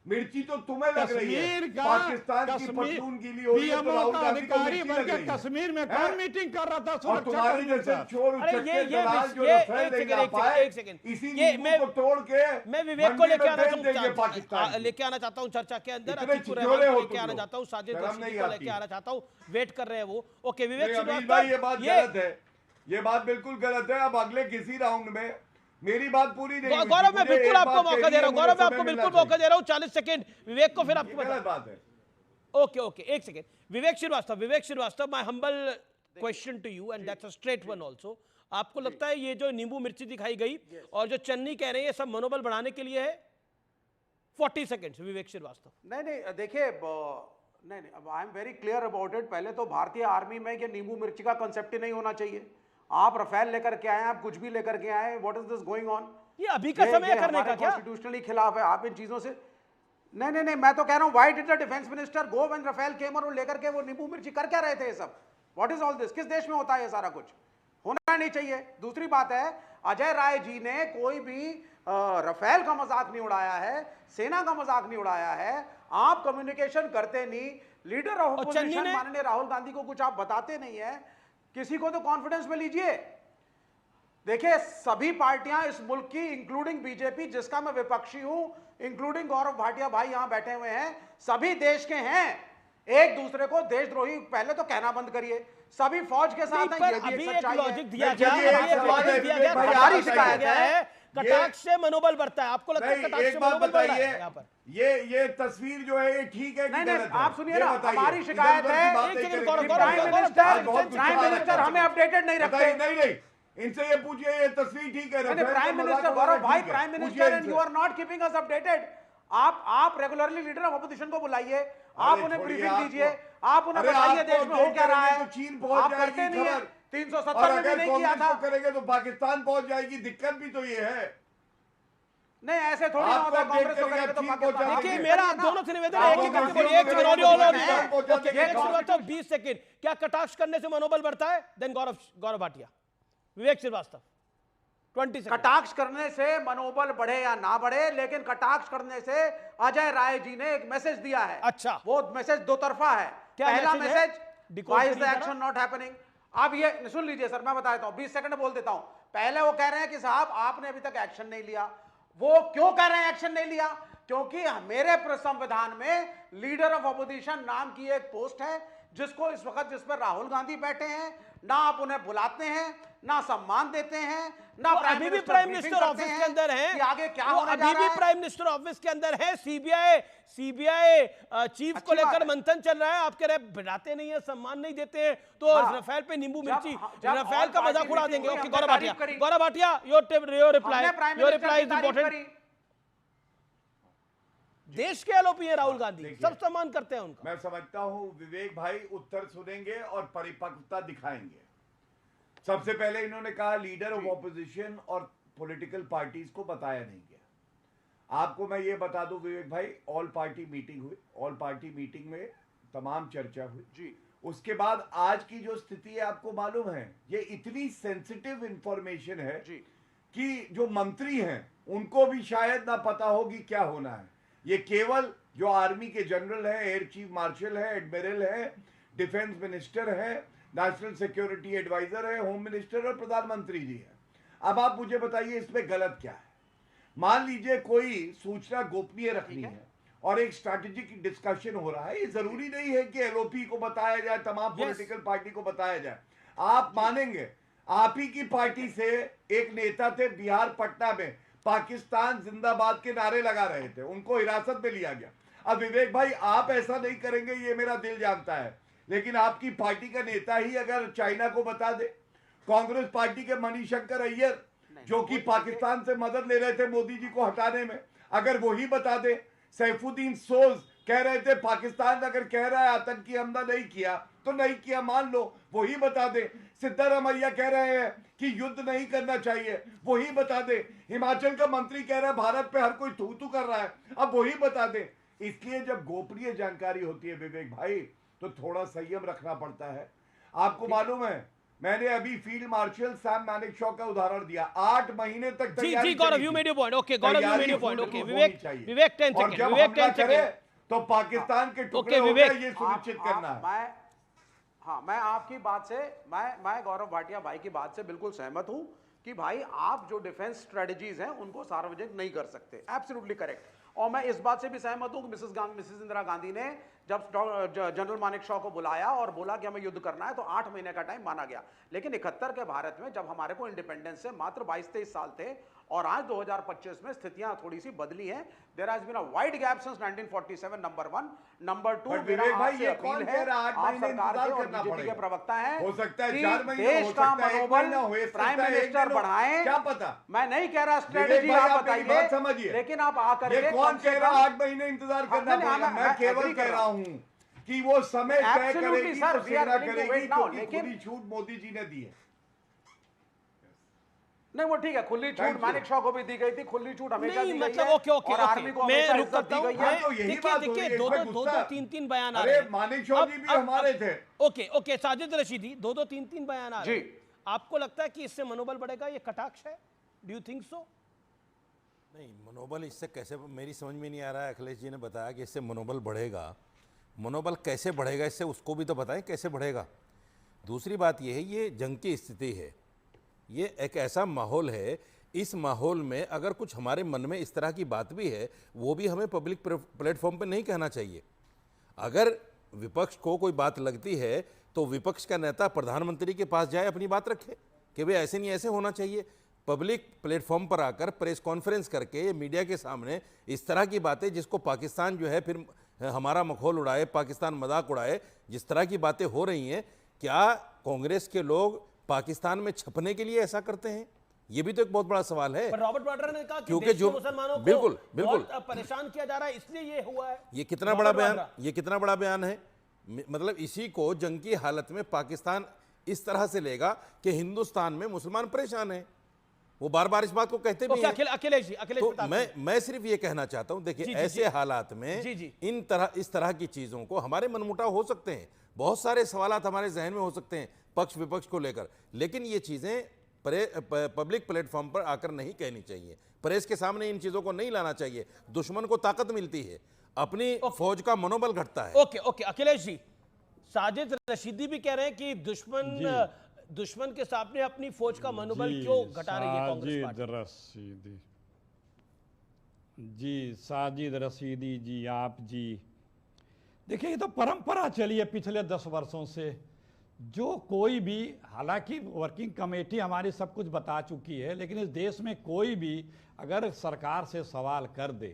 मिर्ची तो तुम्हें लग रही है, पाकिस्तान की पतलून गीली हो रही है, तो राहुल गांधी को मिर्ची लग रही है। कश्मीर में कौन मीटिंग कर रहा था? और तुम्हारी जैसे चोर उचक्के दलाल जो रफेल लेके आ पाए, इसी नींबू को तोड़ के मैं विवेक को लेके आना चाहता हूँ चर्चा के अंदर, लेके आना चाहता हूँ, साजिद को लेके आना चाहता हूँ, वेट कर रहे हैं वो। ओके विवेक भाई, ये बात गलत है, ये बात बिल्कुल गलत है। अब अगले किसी राउंड में मेरी बात पूरी नहीं। गौरव मैं बिल्कुल आपको मौका दे रहा हूं, गौरव मैं आपको बिल्कुल मौका दे रहा हूं, 40 सेकंड विवेक को, फिर आपको बात है। Okay 1 second. Vivek Srivastava, my humble question to you and that's a straight one also. आपको लगता है ये जो नींबू मिर्ची दिखाई गई और जो चन्नी कह रहे हैं, ये सब मनोबल बढ़ाने के लिए है? 40 सेकंड विवेक श्रीवास्तव। नहीं देखिए, नहीं अब I am very clear about it. पहले तो भारतीय आर्मी में ये नींबू मिर्ची का कंसेप्ट ही नहीं होना चाहिए। आप रफेल लेकर के आए, आप कुछ भी लेकर के आए, what is this going on? ये अभी का समय करने का क्या? कॉन्स्टिट्यूशनली खिलाफ है। आप इन चीजों से नहीं, मैं तो कह रहा हूं, why did the defence minister go when Rafale came और लेकर के वो नींबू मिर्ची कर क्या रहे थे? ये सब व्हाट इज ऑल दिस? किस देश में होता है ये सारा कुछ? होना नहीं चाहिए। दूसरी बात है, अजय राय जी ने कोई भी रफेल का मजाक नहीं उड़ाया है, सेना का मजाक नहीं उड़ाया है। आप कम्युनिकेशन करते नहीं, लीडर ऑफ अपोजिशन माननीय राहुल गांधी को कुछ आप बताते नहीं है, किसी को तो कॉन्फिडेंस में लीजिए। देखिए सभी पार्टियां इस मुल्क की, इंक्लूडिंग बीजेपी जिसका मैं विपक्षी हूं, इंक्लूडिंग गौरव भाटिया भाई यहां बैठे हुए हैं, सभी देश के हैं। एक दूसरे को देशद्रोही पहले तो कहना बंद करिए। सभी फौज के साथ हैं, ये भी एक सच्चाई है। लॉजिक दिया गया है कटाक्ष से मनोबल बढ़ता है, आपको लगता है कटाक्ष से एक बात मनोबल बढ़ रहा है बताइए, यहाँ पर? ये तस्वीर जो है ये ठीक है कि नहीं गलत नहीं, है? आप सुनिए ये ना, बताइए। हमारी शिकायत इधर-उधर की है बात एक नहीं सेकंड, करेंगे। गौरव, प्राइम मिनिस्टर हमें अपडेटेड नहीं रखते। नहीं, इनसे ये पूछिए, ये तस्वीर ठीक है? प्राइम मिनिस्टर गौरव भाई, prime minister and you are not keeping us updated. आप रेगुलरली लीडर ऑफ अपोजिशन को बुलाइए, आप उन्हें ब्रीफिंग दीजिए, आप उन्हें बताइए देश में हो क्या रहा है। तो चीन पहुंच आप करते नहीं है, जाएगी 370 में भी नहीं किया था। करेंगे तो पाकिस्तान पहुंच जाएगी। दिक्कत भी तो ये है। नहीं ऐसे थोड़ी ना होता, कांग्रेस तो करेंगे तो पाकिस्तान। देखिए मेरा दोनों से निवेदन है, एक एक करके बोलिए, 1 सेकंड 20 सेकंड। क्या कटाक्ष करने से मनोबल बढ़ता है? देन गौरव भाटिया, विवेक श्रीवास्तव 20 सेकंड। कटाक्ष करने से मनोबल बढ़े या ना बढ़े, लेकिन कटाक्ष करने से अजय राय जी ने एक मैसेज दिया है। अच्छा, वो मैसेज दो तरफा है। पहला message, why is the action not happening. आप ये सुन लीजिए सर, मैं बता देता हूं, 20 सेकंड बोल देता हूं। पहले वो कह रहे हैं कि साहब आपने अभी तक एक्शन नहीं लिया। वो क्यों कह रहे हैं एक्शन नहीं लिया? क्योंकि मेरे संविधान में लीडर ऑफ अपोजिशन नाम की एक पोस्ट है, जिसको इस वक्त जिस पर राहुल गांधी बैठे हैं, ना आप उन्हें बुलाते हैं, ना सम्मान देते हैं, ना अभी भी प्राइम मिनिस्टर ऑफिस के अंदर है कि आगे क्या होने जा अभी रहा भी है। प्राइम मिनिस्टर ऑफिस के अंदर है। सीबीआई चीफ को लेकर मंथन चल रहा है। आप कह रहे हैं बुलाते नहीं है, सम्मान नहीं देते हैं, तो रफेल पे नींबू मिर्ची, रफेल का मजाक उड़ा देंगे। Okay, Gaurav Bhatia, your reply is important. देश के एलओपी है राहुल गांधी, सब सम्मान करते हैं उनका। मैं समझता हूं विवेक भाई उत्तर सुनेंगे और परिपक्वता दिखाएंगे। सबसे पहले इन्होंने कहा लीडर ऑफ ऑपोजिशन और पॉलिटिकल पार्टीज को बताया नहीं गया। आपको मैं ये बता दूं विवेक भाई, ऑल पार्टी मीटिंग हुई, ऑल पार्टी मीटिंग में तमाम चर्चा हुई जी। उसके बाद आज की जो स्थिति है आपको मालूम है, ये इतनी सेंसिटिव इंफॉर्मेशन है जी कि जो मंत्री हैं उनको भी शायद ना पता हो कि क्या होना है। ये केवल जो आर्मी के जनरल है, एयर चीफ मार्शल है, एडमिरल है, डिफेंस मिनिस्टर है, नेशनल सिक्योरिटी एडवाइजर है, होम मिनिस्टर और प्रधानमंत्री जी है। अब आप मुझे बताइए इसमें गलत क्या है? मान लीजिए कोई सूचना गोपनीय रखनी है और एक स्ट्रैटेजिक डिस्कशन हो रहा है, ये जरूरी नहीं है कि एलओपी को बताया जाए, तमाम पॉलिटिकल पार्टी को बताया जाए। आप मानेंगे, आप ही की पार्टी से एक नेता थे बिहार पटना में, पाकिस्तान जिंदाबाद के नारे लगा रहे थे, उनको हिरासत में लिया गया। अब विवेक भाई आप ऐसा नहीं करेंगे, ये मेरा दिल जानता है, लेकिन आपकी पार्टी का नेता ही अगर चाइना को बता दे, कांग्रेस पार्टी के मणिशंकर अय्यर जो कि पाकिस्तान से मदद ले रहे थे मोदी जी को हटाने में, अगर वही बता दे, सैफुद्दीन सोज कह रहे थे पाकिस्तान अगर कह रहा है आतंकी हमला नहीं किया तो नहीं किया, मान लो, वही बता दे। सिद्धारमैया कह रहे हैं कि युद्ध नहीं करना चाहिए, वही बता दे। हिमाचल का मंत्री कह रहा है भारत पे हर कोई थू थू कर रहा है, अब वही बता दे। इसलिए जब गोपनीय जानकारी होती है विवेक भाई, तो थोड़ा संयम रखना पड़ता है। आपको मालूम है, मैंने अभी फील्ड मार्शल सैम मानेकशॉ का उदाहरण दिया, 8 महीने तक जी Gaurav, you made your point. Okay Gaurav, you made your point. Okay Vivek 10 और जब हमला करे तो पाकिस्तान के टुकड़े हो गए, ये सुनिश्चित करना है। मैं आपकी बात से, मैं गौरव भाटिया भाई की बात से बिल्कुल सहमत हूं कि भाई आप जो डिफेंस स्ट्रेटजीज हैं उनको सार्वजनिक नहीं कर सकते, एब्सोल्युटली करेक्ट। और मैं इस बात से भी सहमत हूं कि मिसेस इंदिरा गांधी ने जब जनरल मानेकशॉ को बुलाया और बोला कि हमें युद्ध करना है, तो 8 महीने का टाइम माना गया। लेकिन 71 के भारत में जब हमारे को इंडिपेंडेंस से मात्र 22-23 साल थे और आज 2025 में स्थितियां थोड़ी सी बदली हैं। There has been a wide gap since 1947, number 1। Number 2, Vivek भाई ये कौन कह रहा है 8 महीने इंतजार करना बीजेपी के प्रवक्ता हैं, हो सकता है कि 4 महीने, देश का मनोबल प्राइम मिनिस्टर बढ़ाएं, क्या पता। मैं नहीं कह रहा स्ट्रेटेजी आप बताइए, समझिए, लेकिन आप आकर ये कौन कह रहा 8 महीने इंतजार करना पड़ेगा? मैं केवल कह रहा हूं कि वो समय तय करेगी तो सेना करेगी, क्योंकि खुली छूट मोदी जी ने दी है। नहीं वो ठीक है, खुली छूट मानेकशॉ को भी दी गई थी, खुली छूट हमेशा दी गई है, मतलब ओके और आर्मी को मैं हमेशा रुक इज्जत करता दी हूं। गई है। तो यही बात हो रही है, दो 3 बयान आ रहे हैं। मानेकशॉ जी भी हमारे थे। ओके साजिद रशीदी, 2-3 बयान आ रहे हैं। आपको लगता है कि इससे मनोबल बढ़ेगा, ये कटाक्ष है? Do you think so? नहीं, मनोबल इससे कैसे, मेरी समझ में नहीं आ रहा है। अखिलेश जी ने बताया कि इससे मनोबल बढ़ेगा, मनोबल कैसे बढ़ेगा इससे, उसको भी तो बताएं कैसे बढ़ेगा। दूसरी बात यह है, ये जंग की स्थिति है, ये एक ऐसा माहौल है, इस माहौल में अगर कुछ हमारे मन में इस तरह की बात भी है, वो भी हमें पब्लिक प्लेटफॉर्म पे नहीं कहना चाहिए। अगर विपक्ष को कोई बात लगती है तो विपक्ष का नेता प्रधानमंत्री के पास जाए, अपनी बात रखे कि भाई ऐसे नहीं, ऐसे होना चाहिए। पब्लिक प्लेटफॉर्म पर आकर प्रेस कॉन्फ्रेंस करके ये मीडिया के सामने इस तरह की बातें, जिसको पाकिस्तान जो है फिर हमारा मखौल उड़ाए, पाकिस्तान मजाक उड़ाए, जिस तरह की बातें हो रही हैं, क्या कांग्रेस के लोग पाकिस्तान में छपने के लिए ऐसा करते हैं? ये भी तो एक बहुत बड़ा सवाल है। पर रॉबर्ट वाड्रा ने कहा कि क्योंकि देश के जो मुसलमानों को बिल्कुल बहुत परेशान किया जा रहा है, इसलिए ये हुआ है। ये कितना बड़ा बयान, ये कितना बड़ा बयान है। मतलब इसी को जंग की हालत में पाकिस्तान इस तरह से लेगा कि हिंदुस्तान में मुसलमान परेशान हैं। वो बार बार इस बात को कहते भी हैं। अखिलेश तो मैं सिर्फ ये कहना चाहता हूं, देखिए ऐसे हालात में इस तरह की चीजों को, हमारे मनमुटाव हो सकते हैं, बहुत सारे सवालात हमारे जहन में हो सकते हैं पक्ष विपक्ष को लेकर, लेकिन ये चीजें पब्लिक प्लेटफॉर्म पर आकर नहीं कहनी चाहिए। प्रेस के सामने इन चीजों को नहीं लाना चाहिए। दुश्मन को ताकत मिलती है, अपनी फौज का मनोबल घटता है। ओके अखिलेश जी, साजिद रशीदी भी कह रहे हैं कि दुश्मन के सामने अपनी फौज का मनोबल क्यों घटा रही है कांग्रेस पार्टी? साजिद रशीदी जी, आप जी देखिए, ये तो परंपरा चली है पिछले 10 वर्षों से। जो कोई भी, हालांकि वर्किंग कमेटी हमारी सब कुछ बता चुकी है, लेकिन इस देश में कोई भी अगर सरकार से सवाल कर दे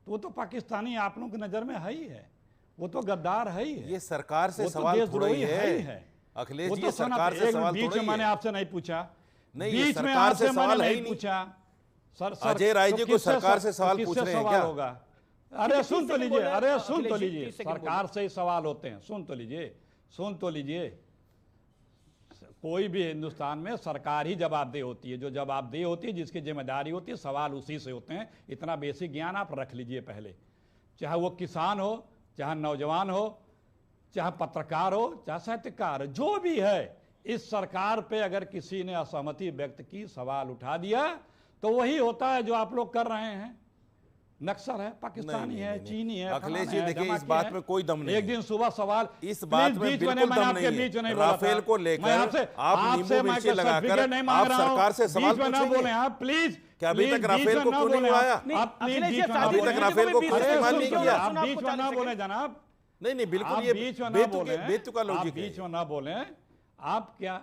तो वो तो पाकिस्तानी आप लोगों की नज़र में है ही है, वो तो गद्दार है ही है। ये सरकार से सवाल थोड़ा ही है अखिलेश जी, सरकार से सवाल बीच में मैंने आपसे नहीं पूछा, नहीं बीच में आपसे सवाल नहीं पूछा। अजय राय जी को सरकार से सवाल पूछ रहे हैं क्या? होगा? अरे सुन तो लीजिए, अरे सुन तो लीजिए, सरकार से ही सवाल होते हैं। सुन तो लीजिए, कोई भी हिंदुस्तान में सरकार ही जवाबदेह होती है। जो जवाबदेह होती है, जिसकी जिम्मेदारी होती है, सवाल उसी से होते हैं। इतना बेसिक ज्ञान आप रख लीजिए पहले। चाहे वो किसान हो, चाहे नौजवान हो, चाहे पत्रकार हो, चाहे साहित्यकार, जो भी है, इस सरकार पे अगर किसी ने असहमति व्यक्त की, सवाल उठा दिया, तो वही होता है जो आप लोग कर रहे हैं। नक्सल है, पाकिस्तानी है, चीनी है। अखिलेश जी देखिए, इस बात में कोई दम नहीं। एक दिन सुबह सवाल, इस बात में बिल्कुल दम नहीं है। राफेल को लेकर आप नींबू मिर्ची लगाकर आप सरकार से सवाल पूछेंगे? आप प्लीज, क्या अभी तक राफेल को क्यों नहीं उड़ाया? अभी तक राफेल को क्यों इस्तेमाल नहीं किया? आप बीच में ना बोले जनाब। नहीं बिल्कुल, ये बेतुका लॉजिक है। बीच में ना बोले। आप क्या,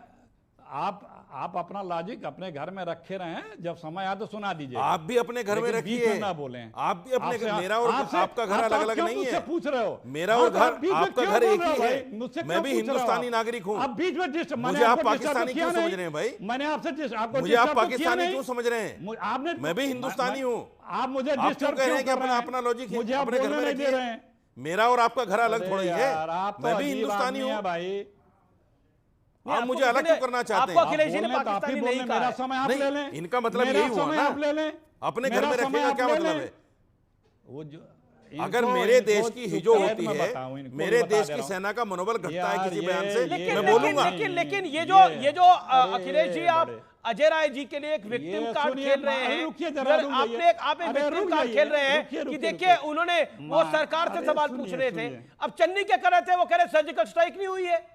आप अपना लॉजिक अपने घर में रखे रहे हैं, जब समय आए तो सुना दीजिए। आप भी अपने घर में रखिए, ना बोले। आप भी अपने घर, मेरा और आपका घर अलग अलग नहीं है। पूछ रहे हो? मेरा और घर, आपका घर एक ही है। मैं भी हिंदुस्तानी नागरिक हूँ। आप बीच में मुझे आप पाकिस्तानी क्यों समझ रहे हैं भाई? मैंने आपसे आपको, मुझे आप पाकिस्तानी क्यों समझ रहे हैं? आपने, मैं भी हिंदुस्तानी हूँ। आप मुझे आप क्यों कह रहे हैं कि अपना लॉजिक है? मुझे अपने घर में रखिए। मेरा और आपका घर अलग थोड़ा ही है। मैं भी हिंदुस्तानी हूँ भाई। आप मुझे अलग क्यों करना चाहते हैं? अखिलेश जी ने पाकिस्तानी नहीं कहा। मेरा समय आप ले लें। इनका मतलब यही हुआ ना, अपने घर में रखने का क्या मतलब है? वो जो अगर मेरे देश की हिजो होती है, मेरे देश की सेना का मनोबल घटता है किसी बयान से, मैं बोलूंगा। लेकिन ये जो अखिलेश जी, आप अजय राय जी के लिए एक विक्टिम कार्ड खेल रहे हैं। आप एक विक्टिम कार्ड खेल रहे हैं कि देखिए, उन्होंने वो सरकार से सवाल पूछ रहे थे। अब चन्नी क्या कर रहे थे? वो कह रहे सर्जिकल स्ट्राइक नहीं हुई है,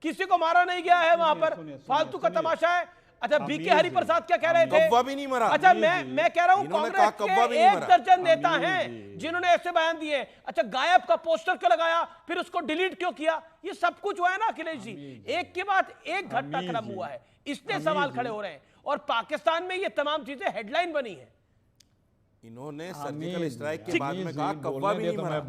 किसी को मारा नहीं गया है वहां पर, फालतू का तमाशा है। अच्छा, बीके हरिप्रसाद क्या कह रहे थे? कव्वा भी नहीं मरा। अच्छा, मैं कह रहा हूं कांग्रेस के 1 दर्जन नेता हैं जिन्होंने ऐसे बयान दिए। अच्छा, गायब का पोस्टर क्यों लगाया, फिर उसको डिलीट क्यों किया? ये सब कुछ हुआ है ना अखिलेश जी, एक के बाद एक घटनाक्रम हुआ है, इसलिए सवाल खड़े हो रहे हैं। और पाकिस्तान में ये तमाम चीजें हेडलाइन बनी है। इन्होंने सर्जिकल स्ट्राइक के बाद में कहा कव्वा भी नहीं मरा।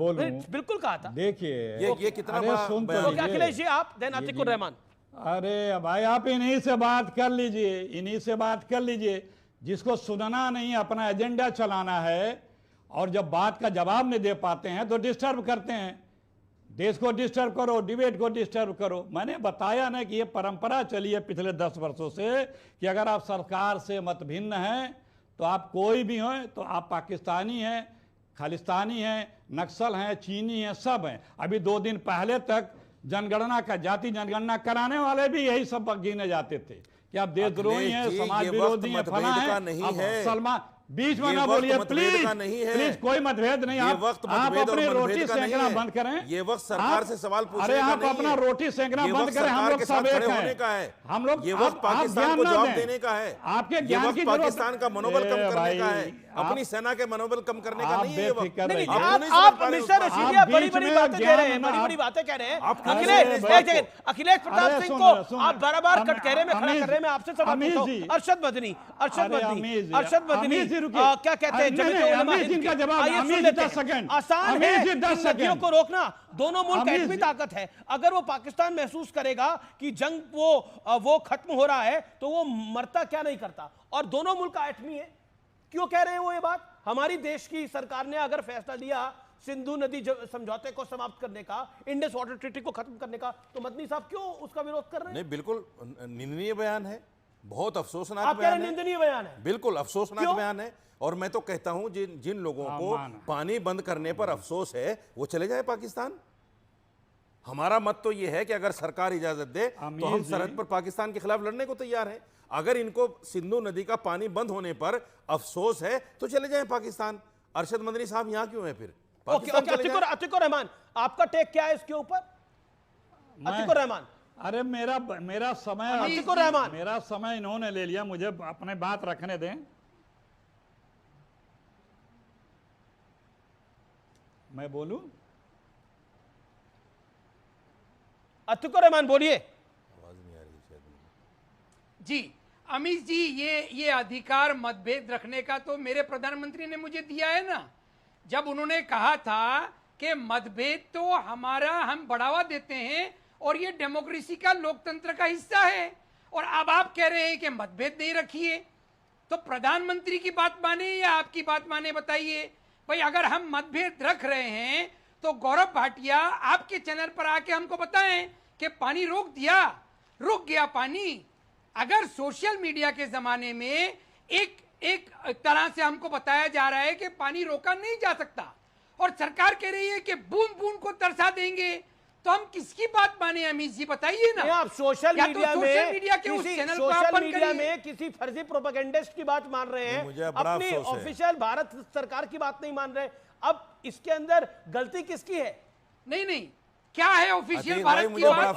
बिल्कुल कहा था। देखिए ये कितना बड़ा। अखिलेश जी, आप देन अतीकुर रहमान। अरे भाई, आप इन्हीं से बात कर लीजिए, जिसको सुनना नहीं, अपना एजेंडा चलाना है, और जब बात का जवाब नहीं दे पाते हैं तो डिस्टर्ब करते हैं। देश को डिस्टर्ब करो, डिबेट को डिस्टर्ब करो। मैंने बताया ना कि ये परंपरा चली है पिछले 10 वर्षों से कि अगर आप सरकार से मत भिन्न हैं तो आप कोई भी हो, तो आप पाकिस्तानी हैं, खालिस्तानी हैं, नक्सल हैं, चीनी हैं, सब हैं। अभी 2 दिन पहले तक जनगणना का, जाति जनगणना कराने वाले भी यही सब गिने जाते थे कि आप देशद्रोही हैं, समाज विरोधी हैं, फला है। सलमान, बीच में ये ना वक्त बोलिए मतभेद प्लीज, का नहीं है। प्लीज कोई मतभेद नहीं। ये आप वक्त आप मतभेद और अपनी रोटी मनभेद का नहीं सेंकना है। बंद करें। ये वक्त सरकार से सवाल पूछने अरे का आप नहीं अपना है। रोटी सेंकना ये बंद वक्त करें, हम सरकार लोग के सब साथ एक खड़े होने हैं। का है। हम लोग ये वक्त पाकिस्तान को जवाब देने का है। आपके ये ज्ञान वक्त की पाकिस्तान का मनोबल कम करने का है, अपनी सेना के मनोबल कम करने का नहीं है ये वक्त। आप मिस्टर रशीदिया बड़ी बड़ी बातें कह रहे हैं, बड़ी बड़ी बातें कह रहे हैं। अखिलेश प्रताप सिंह को आप बार-बार कटघरे में खड़ा कर रहे हैं। मैं आपसे सवाल पूछता हूं, अरशद मदनी क्या कहते हैं? आसान है इन नदियों को रोकना, दोनों मुल्क एटमी ताकत है। अगर वो पाकिस्तान महसूस करेगा कि जंग वो खत्म हो रहा है तो वो मरता क्या नहीं करता, और दोनों मुल्क का एटमी है। क्यों कह रहे हैं वो ये बात? हमारी देश की सरकार ने अगर फैसला लिया सिंधु नदी समझौते को समाप्त करने का, इंडस वाटर ट्रीटी को खत्म करने का, तो मदनी साहब क्यों उसका विरोध कर रहे हैं? नहीं, बिल्कुल निंदनीय बयान है, बहुत अफसोसनाक आप कह बयान रहे हैं निंदनीय बयान है? बिल्कुल अफसोसनाक बयान है। और मैं तो कहता हूं जिन लोगों को पानी बंद करने पर अफसोस है वो चले जाए पाकिस्तान। हमारा मत तो ये है कि अगर सरकार इजाजत दे तो हम सरहद पर पाकिस्तान के खिलाफ लड़ने को तैयार हैं। अगर इनको सिंधु नदी का पानी बंद होने पर अफसोस है तो चले जाएं पाकिस्तान। अरशद मदनी साहब यहाँ क्यों है फिर? अतिकुर रहमान, आपका टेक क्या है इसके ऊपर? अतिकुर रहमान, अरे मेरा समय इन्होंने ले लिया, मुझे अपने बात रखने दें। मैं बोलूं? अतिकुर रहमान बोलिए। जी अमीश जी, ये अधिकार मतभेद रखने का तो मेरे प्रधानमंत्री ने मुझे दिया है ना, जब उन्होंने कहा था कि मतभेद तो हमारा, हम बढ़ावा देते हैं और ये डेमोक्रेसी का, लोकतंत्र का हिस्सा है। और अब आप कह रहे हैं कि मतभेद नहीं रखिए, तो प्रधानमंत्री की बात माने या आपकी बात माने, बताइए भाई। अगर हम मतभेद रख रहे हैं तो गौरव भाटिया आपके चैनल पर आके हमको बताएं कि पानी रुक गया पानी। अगर सोशल मीडिया के जमाने में एक तरह से हमको बताया जा रहा है कि पानी रोका नहीं जा सकता और सरकार कह रही है कि बूंद बूंद को तरसा देंगे, तो हम किसकी बात माने? अमीश जी बताइए ना। आप सोशल मीडिया के उस चैनल को सोशल मीडिया में किसी फर्जी प्रोपेगेंडिस्ट की बात मान रहे हैं, अपनी ऑफिशियल भारत सरकार की बात नहीं मान रहे। अब इसके अंदर गलती किसकी है? नहीं, क्या है ऑफिशियल भारत की बात?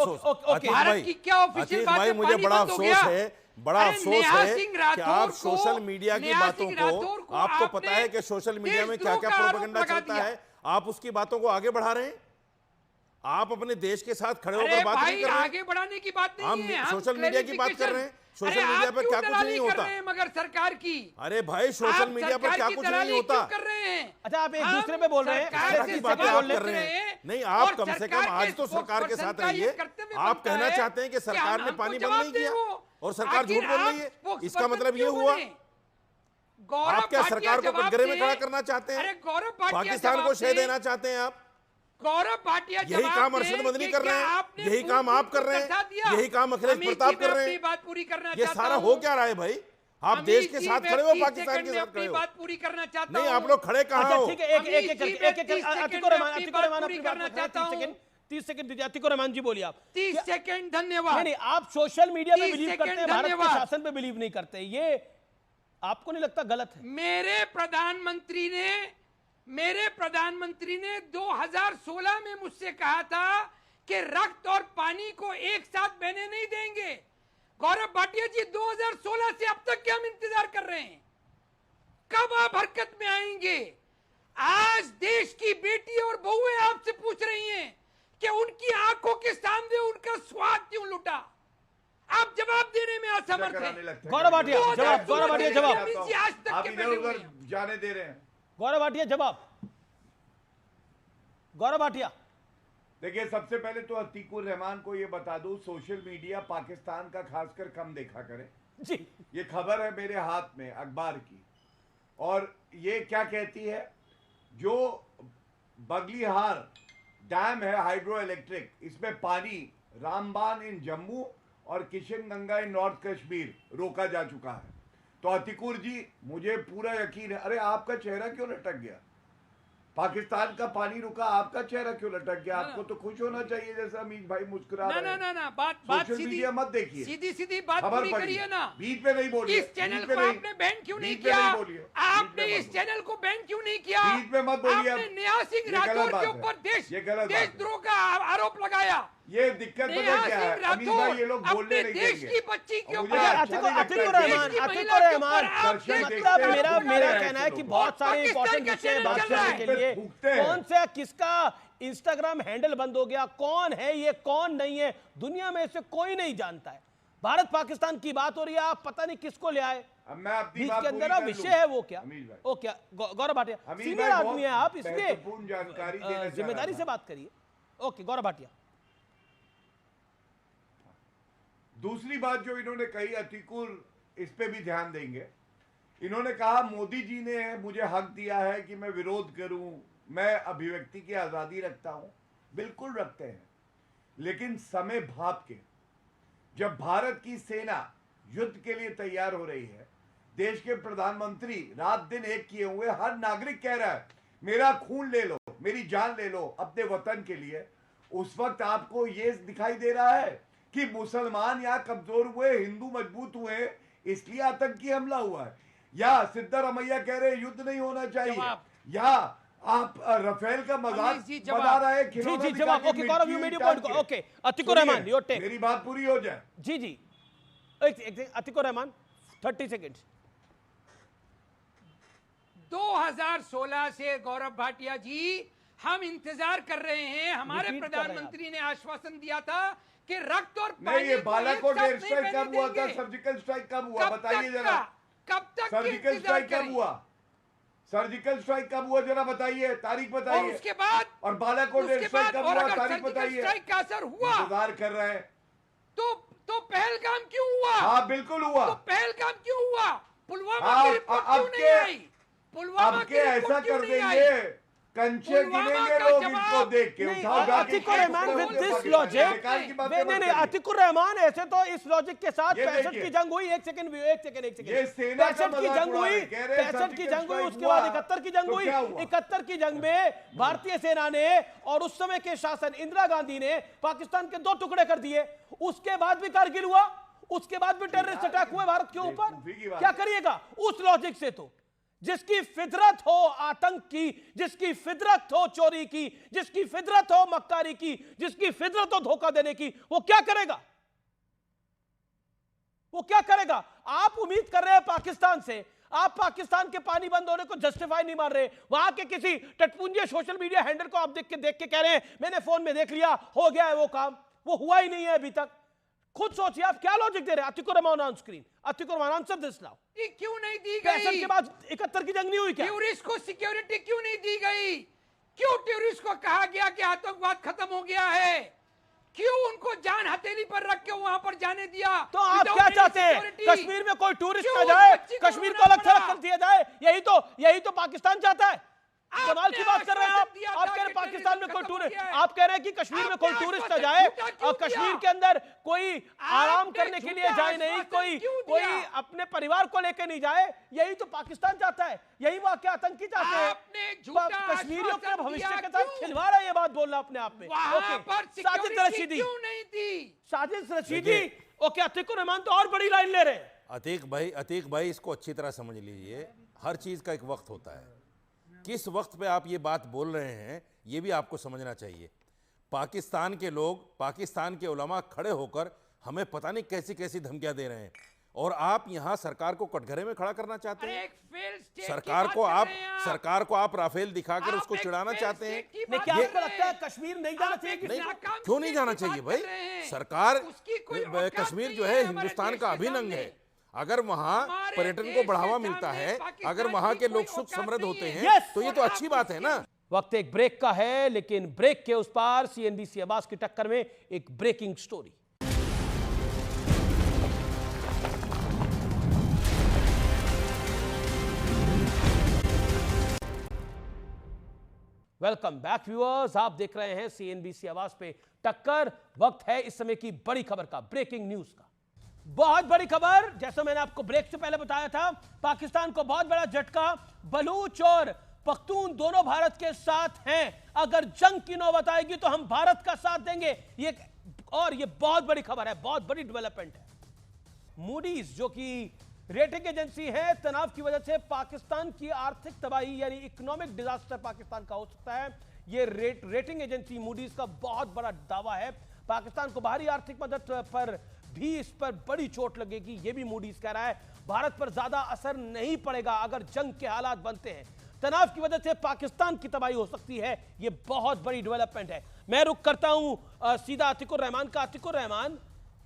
भारत की क्या ऑफिशियल बात है? मुझे बड़ा अफसोस है कि आप सोशल मीडिया की बातों को, आपको पता है कि सोशल मीडिया में क्या क्या प्रोपेगेंडा चलता है, आप उसकी बातों को आगे बढ़ा रहे हैं। आप अपने देश के साथ खड़े होकर बात नहीं कर रहे हैं। आगे बढ़ाने की बात नहीं है, हम सोशल मीडिया की बात कर रहे हैं। सोशल मीडिया पर क्या कुछ नहीं होता मगर सरकार की। अरे भाई, सोशल मीडिया पर क्या कुछ नहीं होता। कर रहे हैं। अच्छा, आप एक दूसरे पे बोल रहे हैं, की बातें आप कर रहे हैं। नहीं, आप कम से कम आज तो सरकार के साथ रहिए। आप कहना चाहते हैं कि सरकार ने पानी बंद नहीं किया और सरकार झूठ बोल रही है, इसका मतलब ये हुआ आप क्या सरकार को कटघरे में खड़ा करना चाहते हैं? पाकिस्तान को शह देना चाहते हैं आप? गौरव भाटिया यही काम अरशद मदनी कर रहे हैं, यही काम आप कर रहे हैं, यही काम अखिलेश प्रताप कर रहे हैं। बात पूरी करना ये सारा हो क्या रहा है भाई? आप देश के साथ खड़े हो, पाकिस्तान के साथ खड़े हो? बात पूरी करना चाहता हूं। नहीं, आप लोग खड़े कहां हो? ठीक है, एक 30 सेकंड दीजिए। अतिकुर रहमान जी बोलिए आप। 30 सेकंड, धन्यवाद। नहीं, आप सोशल मीडिया में बिलीव करते हैं, भारत के शासन पे बिलीव नहीं करते, ये आपको नहीं लगता गलत है? मेरे प्रधानमंत्री ने 2016 में मुझसे कहा था कि रक्त और पानी को एक साथ बहने नहीं देंगे। गौरव भाटिया जी, 2016 से अब तक क्या हम इंतजार कर रहे हैं? कब आप हरकत में आएंगे? आज देश की बेटी और बहुएं आपसे पूछ रही हैं कि उनकी आंखों के सामने उनका स्वाद क्यों लुटा। आप जवाब देने में असमर्थ हैं। गौरव भाटिया जवाब। आज तक के जाने दे रहे हैं। गौरव भाटिया जवाब। गौरव भाटिया, देखिए, सबसे पहले तो अतीकुर रहमान को यह बता दूं, सोशल मीडिया पाकिस्तान का खासकर कम देखा करे जी। ये खबर है मेरे हाथ में अखबार की, और ये क्या कहती है, जो बगलीहार डैम है हाइड्रो इलेक्ट्रिक, इसमें पानी रामबान इन जम्मू और किशनगंगा इन नॉर्थ कश्मीर रोका जा चुका है। तो अतिकुर जी, मुझे पूरा यकीन है। अरे, आपका चेहरा क्यों लटक गया? पाकिस्तान का पानी रुका, आपका चेहरा क्यों लटक गया? आपको तो खुश होना चाहिए जैसे अमीश भाई मुस्कुरा रहे हैं। ना बात मीडिया मत देखिए, सीधी बात पूरी करिए ना। बीच में नहीं बोलिए। इस चैनल को आपने बैन क्यों नहीं किया? आपने इस चैनल को बैन क्यों नहीं किया? बीच में मत बोलिए। आपने नेहा सिंह राठौर के ऊपर देशद्रोह का आरोप लगाया। ये दिक्कत पता क्या है अमीश भाई, ये लोग बोलने नहीं देश देंगे। की बच्ची के ऊपर मतलब मेरा कहना है कि बहुत सारे इंपॉर्टेंट विषय बात करने के लिए कौन सा किसका इंस्टाग्राम हैंडल बंद हो गया, कौन है ये कौन नहीं है, दुनिया में से कोई नहीं जानता है। भारत पाकिस्तान की बात हो रही है, आप पता नहीं किसको ले आए मैं अपनी बीच बात के अंदर। विषय है वो क्या? ओ क्या गौरव भाटिया सीनियर आदमी है आप, इसलिए जानकारी जिम्मेदारी से बात करिए। ओके गौरव भाटिया। दूसरी बात जो इन्होंने कही अतिकुर, इस पे भी ध्यान देंगे। इन्होंने कहा मोदी जी ने मुझे हक दिया है कि मैं विरोध करूं, मैं अभिव्यक्ति की आजादी रखता हूं। बिल्कुल रखते हैं, लेकिन समय भाप के जब भारत की सेना युद्ध के लिए तैयार हो रही है, देश के प्रधानमंत्री रात दिन एक किए हुए, हर नागरिक कह रहा है मेरा खून ले लो, मेरी जान ले लो अपने वतन के लिए, उस वक्त आपको ये दिखाई दे रहा है कि मुसलमान यहाँ कमजोर हुए, हिंदू मजबूत हुए, इसलिए आतंकी हमला हुआ है? या सिद्धारमैया कह रहे युद्ध नहीं होना चाहिए, या आप राफेल का मजाक बना रहे हैं? जी जवाब। Okay Gaurav, you made your point. Okay Atikur Rahman, your take. मेरी बात पूरी हो जाए। जी अतिकुर रहमान 30 सेकंड्स। 2016 से गौरव भाटिया जी हम इंतजार कर रहे हैं। हमारे प्रधानमंत्री ने आश्वासन दिया था कि रक्त और पानी नहीं, ये बालाकोट एयर स्ट्राइक कब हुआ था? सर्जिकल स्ट्राइक कब हुआ? बताइए जरा। कब तक सर्जिकल स्ट्राइक कब हुआ? सर्जिकल स्ट्राइक कब हुआ जरा बताइए, तारीख बताइए। और उसके बाद और बालाकोट एयर स्ट्राइक कब हुआ? तारीख बताइए। स्ट्राइक का असर हुआ, इंतजार कर रहे हैं। तो पहलगाम क्यों हुआ? हाँ बिल्कुल हुआ। तो पहलगाम क्यों हुआ? पुलवामा की रिपोर्ट क्यों नहीं आई? पुलवामा की रिपोर्ट ऐसा क्यों कर नहीं आई? देंगे, कंचे गिनेंगे लोग इनको देख के। Atikur Rahman with this logic, नहीं अतिकुर रहमान, ऐसे तो इस लॉजिक के साथ 65 की जंग हुई। एक सेकंड 65 की जंग हुई, 65 की जंग हुई, उसके बाद 71 की जंग हुई। 71 की जंग में भारतीय सेना ने और उस समय के शासन इंदिरा गांधी ने पाकिस्तान के 2 टुकड़े कर दिए। उसके बाद भी कारगिल हुआ, उसके बाद भी टेररिस्ट अटैक हुए भारत के ऊपर। क्या करिएगा उस लॉजिक से? तो जिसकी फितरत हो आतंक की, जिसकी फितरत हो चोरी की, जिसकी फितरत हो मक्कारी की, जिसकी फितरत हो धोखा देने की, वो क्या करेगा? वो क्या करेगा? आप उम्मीद कर रहे हैं पाकिस्तान से, आप पाकिस्तान के पानी बंद होने को जस्टिफाई नहीं मार रहे। वहां के किसी टटपुंजे सोशल मीडिया हैंडल को आप देख के कह रहे हैं मैंने फोन में देख लिया, हो गया है वो काम। वो हुआ ही नहीं है अभी तक। खुद सोचिए आप क्या लॉजिक दे रहे हैं। Atikur Rahman on screen. Atikur Rahman answer this now. क्यों नहीं दी गई? 65 के बाद 71 की जंग नहीं हुई क्या? टेररिस्ट को सिक्योरिटी क्यों नहीं दी गई? क्यों टेररिस्ट को कहा गया कि आतंकवाद खत्म हो गया है? क्यों उनको जान हथेली पर रख के वहां पर जाने दिया? तो आप क्या चाहते हैं? कश्मीर में कोई टूरिस्ट ना जाए, कश्मीर को अलग थलग कर दिया जाए, यही तो पाकिस्तान चाहता है। कमाल की बात कर रहे हैं आप कह रहे हैं पाकिस्तान में कोई टूरिस्ट, आप कह रहे हैं कि कश्मीर में कोई टूरिस्ट ना जाए, और कश्मीर के अंदर कोई आराम करने के लिए जाए नहीं, कोई अपने परिवार को लेकर नहीं जाए। यही तो पाकिस्तान चाहता है, यही वाकई आतंकी चाहते हैं। कश्मीरियों के भविष्य के साथ खिलवाड़ है ये बात बोलना अपने आप में। साजिद रशीदी, साजिद रशीदी। ओके अतिकुर रहमान तो और बड़ी लाइन ले रहे हैं। अतीक भाई इसको अच्छी तरह समझ लीजिए, हर चीज का एक वक्त होता है। किस वक्त पे आप ये बात बोल रहे हैं ये भी आपको समझना चाहिए। पाकिस्तान के लोग, पाकिस्तान के उलमा खड़े होकर हमें पता नहीं कैसी कैसी धमकियां दे रहे हैं, और आप यहां सरकार को कटघरे में खड़ा करना चाहते हैं। सरकार को आप राफेल दिखाकर उसको चिढ़ाना चाहते हैं। क्या आपको लगता है कश्मीर नहीं जाना चाहिए? क्यों नहीं जाना चाहिए भाई? सरकार, कश्मीर जो है हिंदुस्तान का अभिन्न अंग है। अगर वहां पर्यटन को बढ़ावा मिलता है, अगर वहां के लोग सुख समृद्ध होते हैं, तो ये तो अच्छी बात है ना। वक्त एक ब्रेक का है, लेकिन ब्रेक के उस पार सीएनबीसी अब्बास की टक्कर में एक breaking story. Welcome back viewers, आप देख रहे हैं सीएनबीसी अब्बास पे टक्कर। वक्त है इस समय की बड़ी खबर का, ब्रेकिंग न्यूज का। बहुत बड़ी खबर, जैसा मैंने आपको ब्रेक से पहले बताया था, पाकिस्तान को बहुत बड़ा झटका। बलूच और पख्तून दोनों भारत के साथ हैं। अगर जंग की नौबत आएगी तो हम भारत का साथ देंगे। ये बहुत बड़ी खबर है, बहुत बड़ी डेवलपमेंट है। मूडीज जो कि रेटिंग एजेंसी है, तनाव की वजह से पाकिस्तान की आर्थिक तबाही यानी इकोनॉमिक डिजास्टर पाकिस्तान का हो सकता है। ये रेटिंग एजेंसी मूडीज का बहुत बड़ा दावा है। पाकिस्तान को बाहरी आर्थिक मदद पर भी इस पर बड़ी चोट लगेगी, ये भी मूडीज कह रहा है। भारत पर ज्यादा असर नहीं पड़ेगा अगर जंग के हालात बनते हैं। तनाव की वजह से पाकिस्तान की तबाही हो सकती है, ये बहुत बड़ी डेवलपमेंट है। मैं रुक करता हूं सीधा अतीकुर रहमान का। अतीकुर रहमान,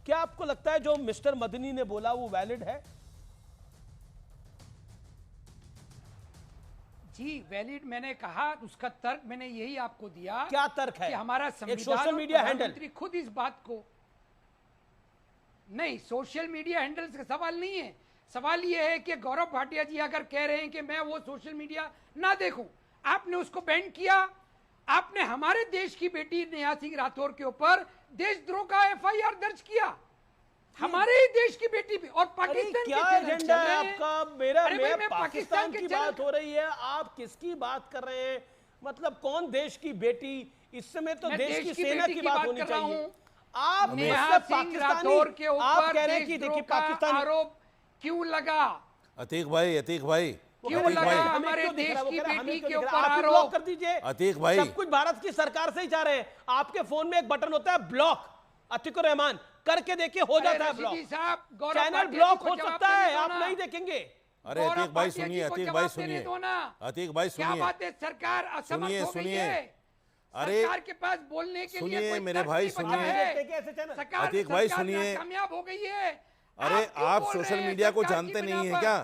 क्या आपको लगता है जो मिस्टर मदनी ने बोला वो वैलिड है? जी वैलिड मैंने कहा, उसका तर्क मैंने यही आपको दिया। क्या तर्क है? कि हमारा एक सोशल मीडिया हैंडल खुद इस बात को नहीं, सोशल मीडिया हैंडल्स का सवाल नहीं है। सवाल यह है कि गौरव भाटिया जी अगर कह रहे हैं कि मैं वो सोशल मीडिया ना देखूं, आपने उसको बैन किया। आपने हमारे देश की बेटी नेहा सिंह राठौर के ऊपर देशद्रोह का एफआईआर दर्ज किया, हमारे ही देश की बेटी भी। और पाकिस्तान क्या एजेंडा है आपका? मैं पाकिस्तान की बात हो रही है, आप किसकी बात कर रहे हैं? मतलब कौन देश की बेटी? इस समय तो देश की सेना की बात होनी चाहिए। आप नेहा सिंह राठौर के ऊपर देखिए पाकिस्तान आरोप क्यों लगा? अतीक भाई क्यों लगा? हमारे देश की बेटी के ऊपर आप आरोप ब्लॉक कर दीजिए। अतीक भाई, सब कुछ भारत की सरकार से ही जा रहे हैं। आपके फोन में एक बटन होता है ब्लॉक, अतीकुर रहमान करके देखिए, हो जाता है ब्लॉक। चैनल ब्लॉक हो सकता है, आप नहीं देखेंगे। अरे अतीक भाई सुनिए, अतीक भाई सुनिए, अतीक भाई क्या बात है? सरकार असमर्थ हो गई है। अरे सरकार के पास बोलने के लिए सुनिए मेरे भाई, सुनिए अतीक भाई, सुनिए। कामयाब हो गई है। अरे आप सोशल मीडिया को जानते नहीं है क्या?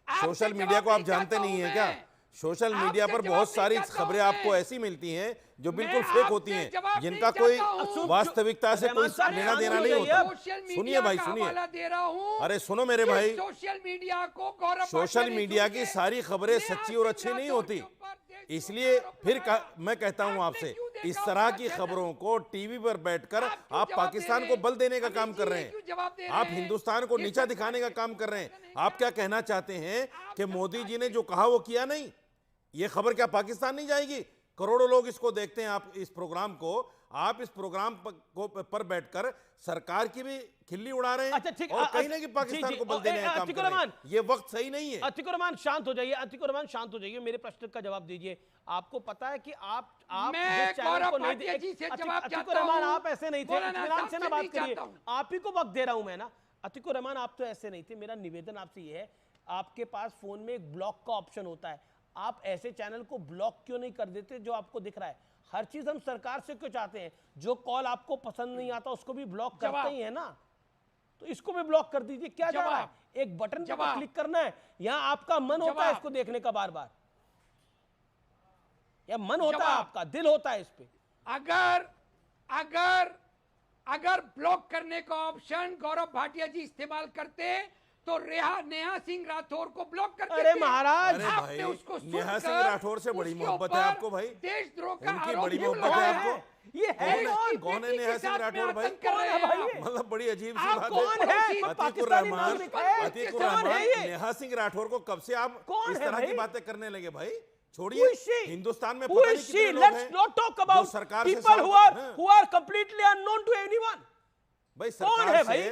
सोशल मीडिया को आप जानते नहीं है क्या? सोशल मीडिया पर बहुत सारी खबरें आपको ऐसी मिलती हैं जो बिल्कुल फेक होती हैं, जिनका कोई वास्तविकता से कोई लेना देना नहीं होता। सुनिए भाई, सुनिए। अरे सुनो मेरे भाई, सोशल मीडिया को गौरव, सोशल मीडिया की सारी खबरें सच्ची और अच्छी नहीं होती। इसलिए फिर मैं कहता हूं आपसे, इस तरह की खबरों को टीवी पर बैठकर आप पाकिस्तान को बल देने का काम कर रहे हैं, आप हिंदुस्तान को नीचा दिखाने का काम कर रहे हैं। आप क्या कहना चाहते हैं कि मोदी जी ने जो कहा वो किया नहीं? ये खबर क्या पाकिस्तान नहीं जाएगी? करोड़ों लोग इसको देखते हैं, आप इस प्रोग्राम को, आप इस प्रोग्राम पर बैठकर सरकार की भी खिल्ली उड़ा रहे हैं। अच्छा ठीक, और कहीं ना कहीं पाकिस्तान को बल देने का काम कर रहे हैं। ये वक्त सही नहीं है। अतीकुर रहमान शांत हो जाइए, अतीकुर रहमान शांत हो जाइए, मेरे प्रश्न का जवाब दीजिए। आपको पता है कि आप मैं गौरव भाटिया जी से जवाब चाहता हूं। रहमान आप ऐसे नहीं थे, इत्मीनान से ना बात करिए, आप ही को वक्त दे रहा हूं मैं ना। अतीकुर रहमान आप तो ऐसे नहीं थे। मेरा निवेदन आपसे ये है, आपके पास फोन में एक ब्लॉक का ऑप्शन होता है, आप ऐसे चैनल को ब्लॉक क्यों नहीं कर देते जो आपको दिख रहा है? हर चीज हम सरकार से क्यों चाहते हैं? जो कॉल आपको पसंद नहीं आता उसको भी ब्लॉक करते ही है ना, तो इसको भी ब्लॉक कर दीजिए। क्या जा रहा है? एक बटन पर क्लिक करना है, यहां आपका मन होता है इसको देखने का बार बार, या मन होता है आपका, दिल होता है इस पे। अगर ब्लॉक करने का ऑप्शन गौरव भाटिया जी इस्तेमाल करते तो नेहा सिंह राठौर को ब्लॉक कर देते। अरे महाराज, आपने उसको नेहा सिंह राठौर से बड़ी मोहब्बत है आपको भाई, देशद्रोह का उनकी आरोप बड़ी मोहब्बत है आपको। ये है कौन है नेहा सिंह राठौर भाई? मतलब बड़ी अजीब सी बात कौन है? अतीकुर रहमान, अतीकुर रहमान, नेहा सिंह राठौर को कब से आप इस तरह की बातें करने लगे भाई? छोड़िए, हिंदुस्तान में पता नहीं कितने लोग हैं। Let's not talk about सरकार people who are completely unknown to anyone. भाई कौन है भाई?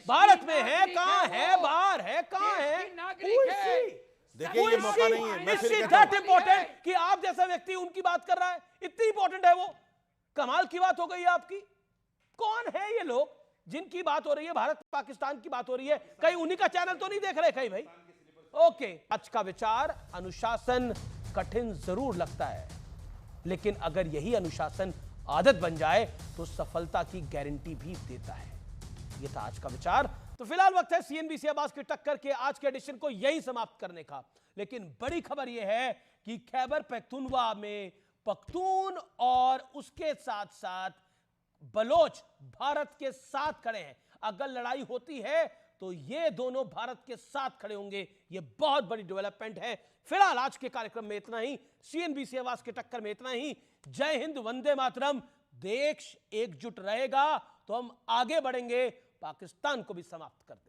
भारत में है, कहां है, बाहर है, कहां है? देखिए ये मौका नहीं है। मैं फिर दैट इंपॉर्टेंट कि आप जैसा व्यक्ति उनकी बात कर रहा है, इतनी इंपॉर्टेंट है वो? कमाल की बात हो गई आपकी। कौन है ये लोग जिनकी बात हो रही है? भारत पाकिस्तान की बात हो रही है, कहीं उन्हीं का चैनल तो नहीं देख रहे कहीं भाई? ओके, आज का विचार, अनुशासन कठिन जरूर लगता है, लेकिन अगर यही अनुशासन आदत बन जाए तो सफलता की गारंटी भी देता है। यह था आज का विचार। तो फिलहाल वक्त है सीएनबीसी आवाज की टक्कर के आज के एडिशन को यही समाप्त करने का, लेकिन बड़ी खबर यह है कि खैबर पख्तूनख्वा में पख्तून और उसके साथ साथ बलोच भारत के साथ खड़े हैं। अगर लड़ाई होती है तो ये दोनों भारत के साथ खड़े होंगे। ये बहुत बड़ी डेवलपमेंट है। फिलहाल आज के कार्यक्रम में इतना ही, सीएनबीसी आवाज के टक्कर में इतना ही। जय हिंद, वंदे मातरम। देश एकजुट रहेगा तो हम आगे बढ़ेंगे, पाकिस्तान को भी समाप्त कर देंगे।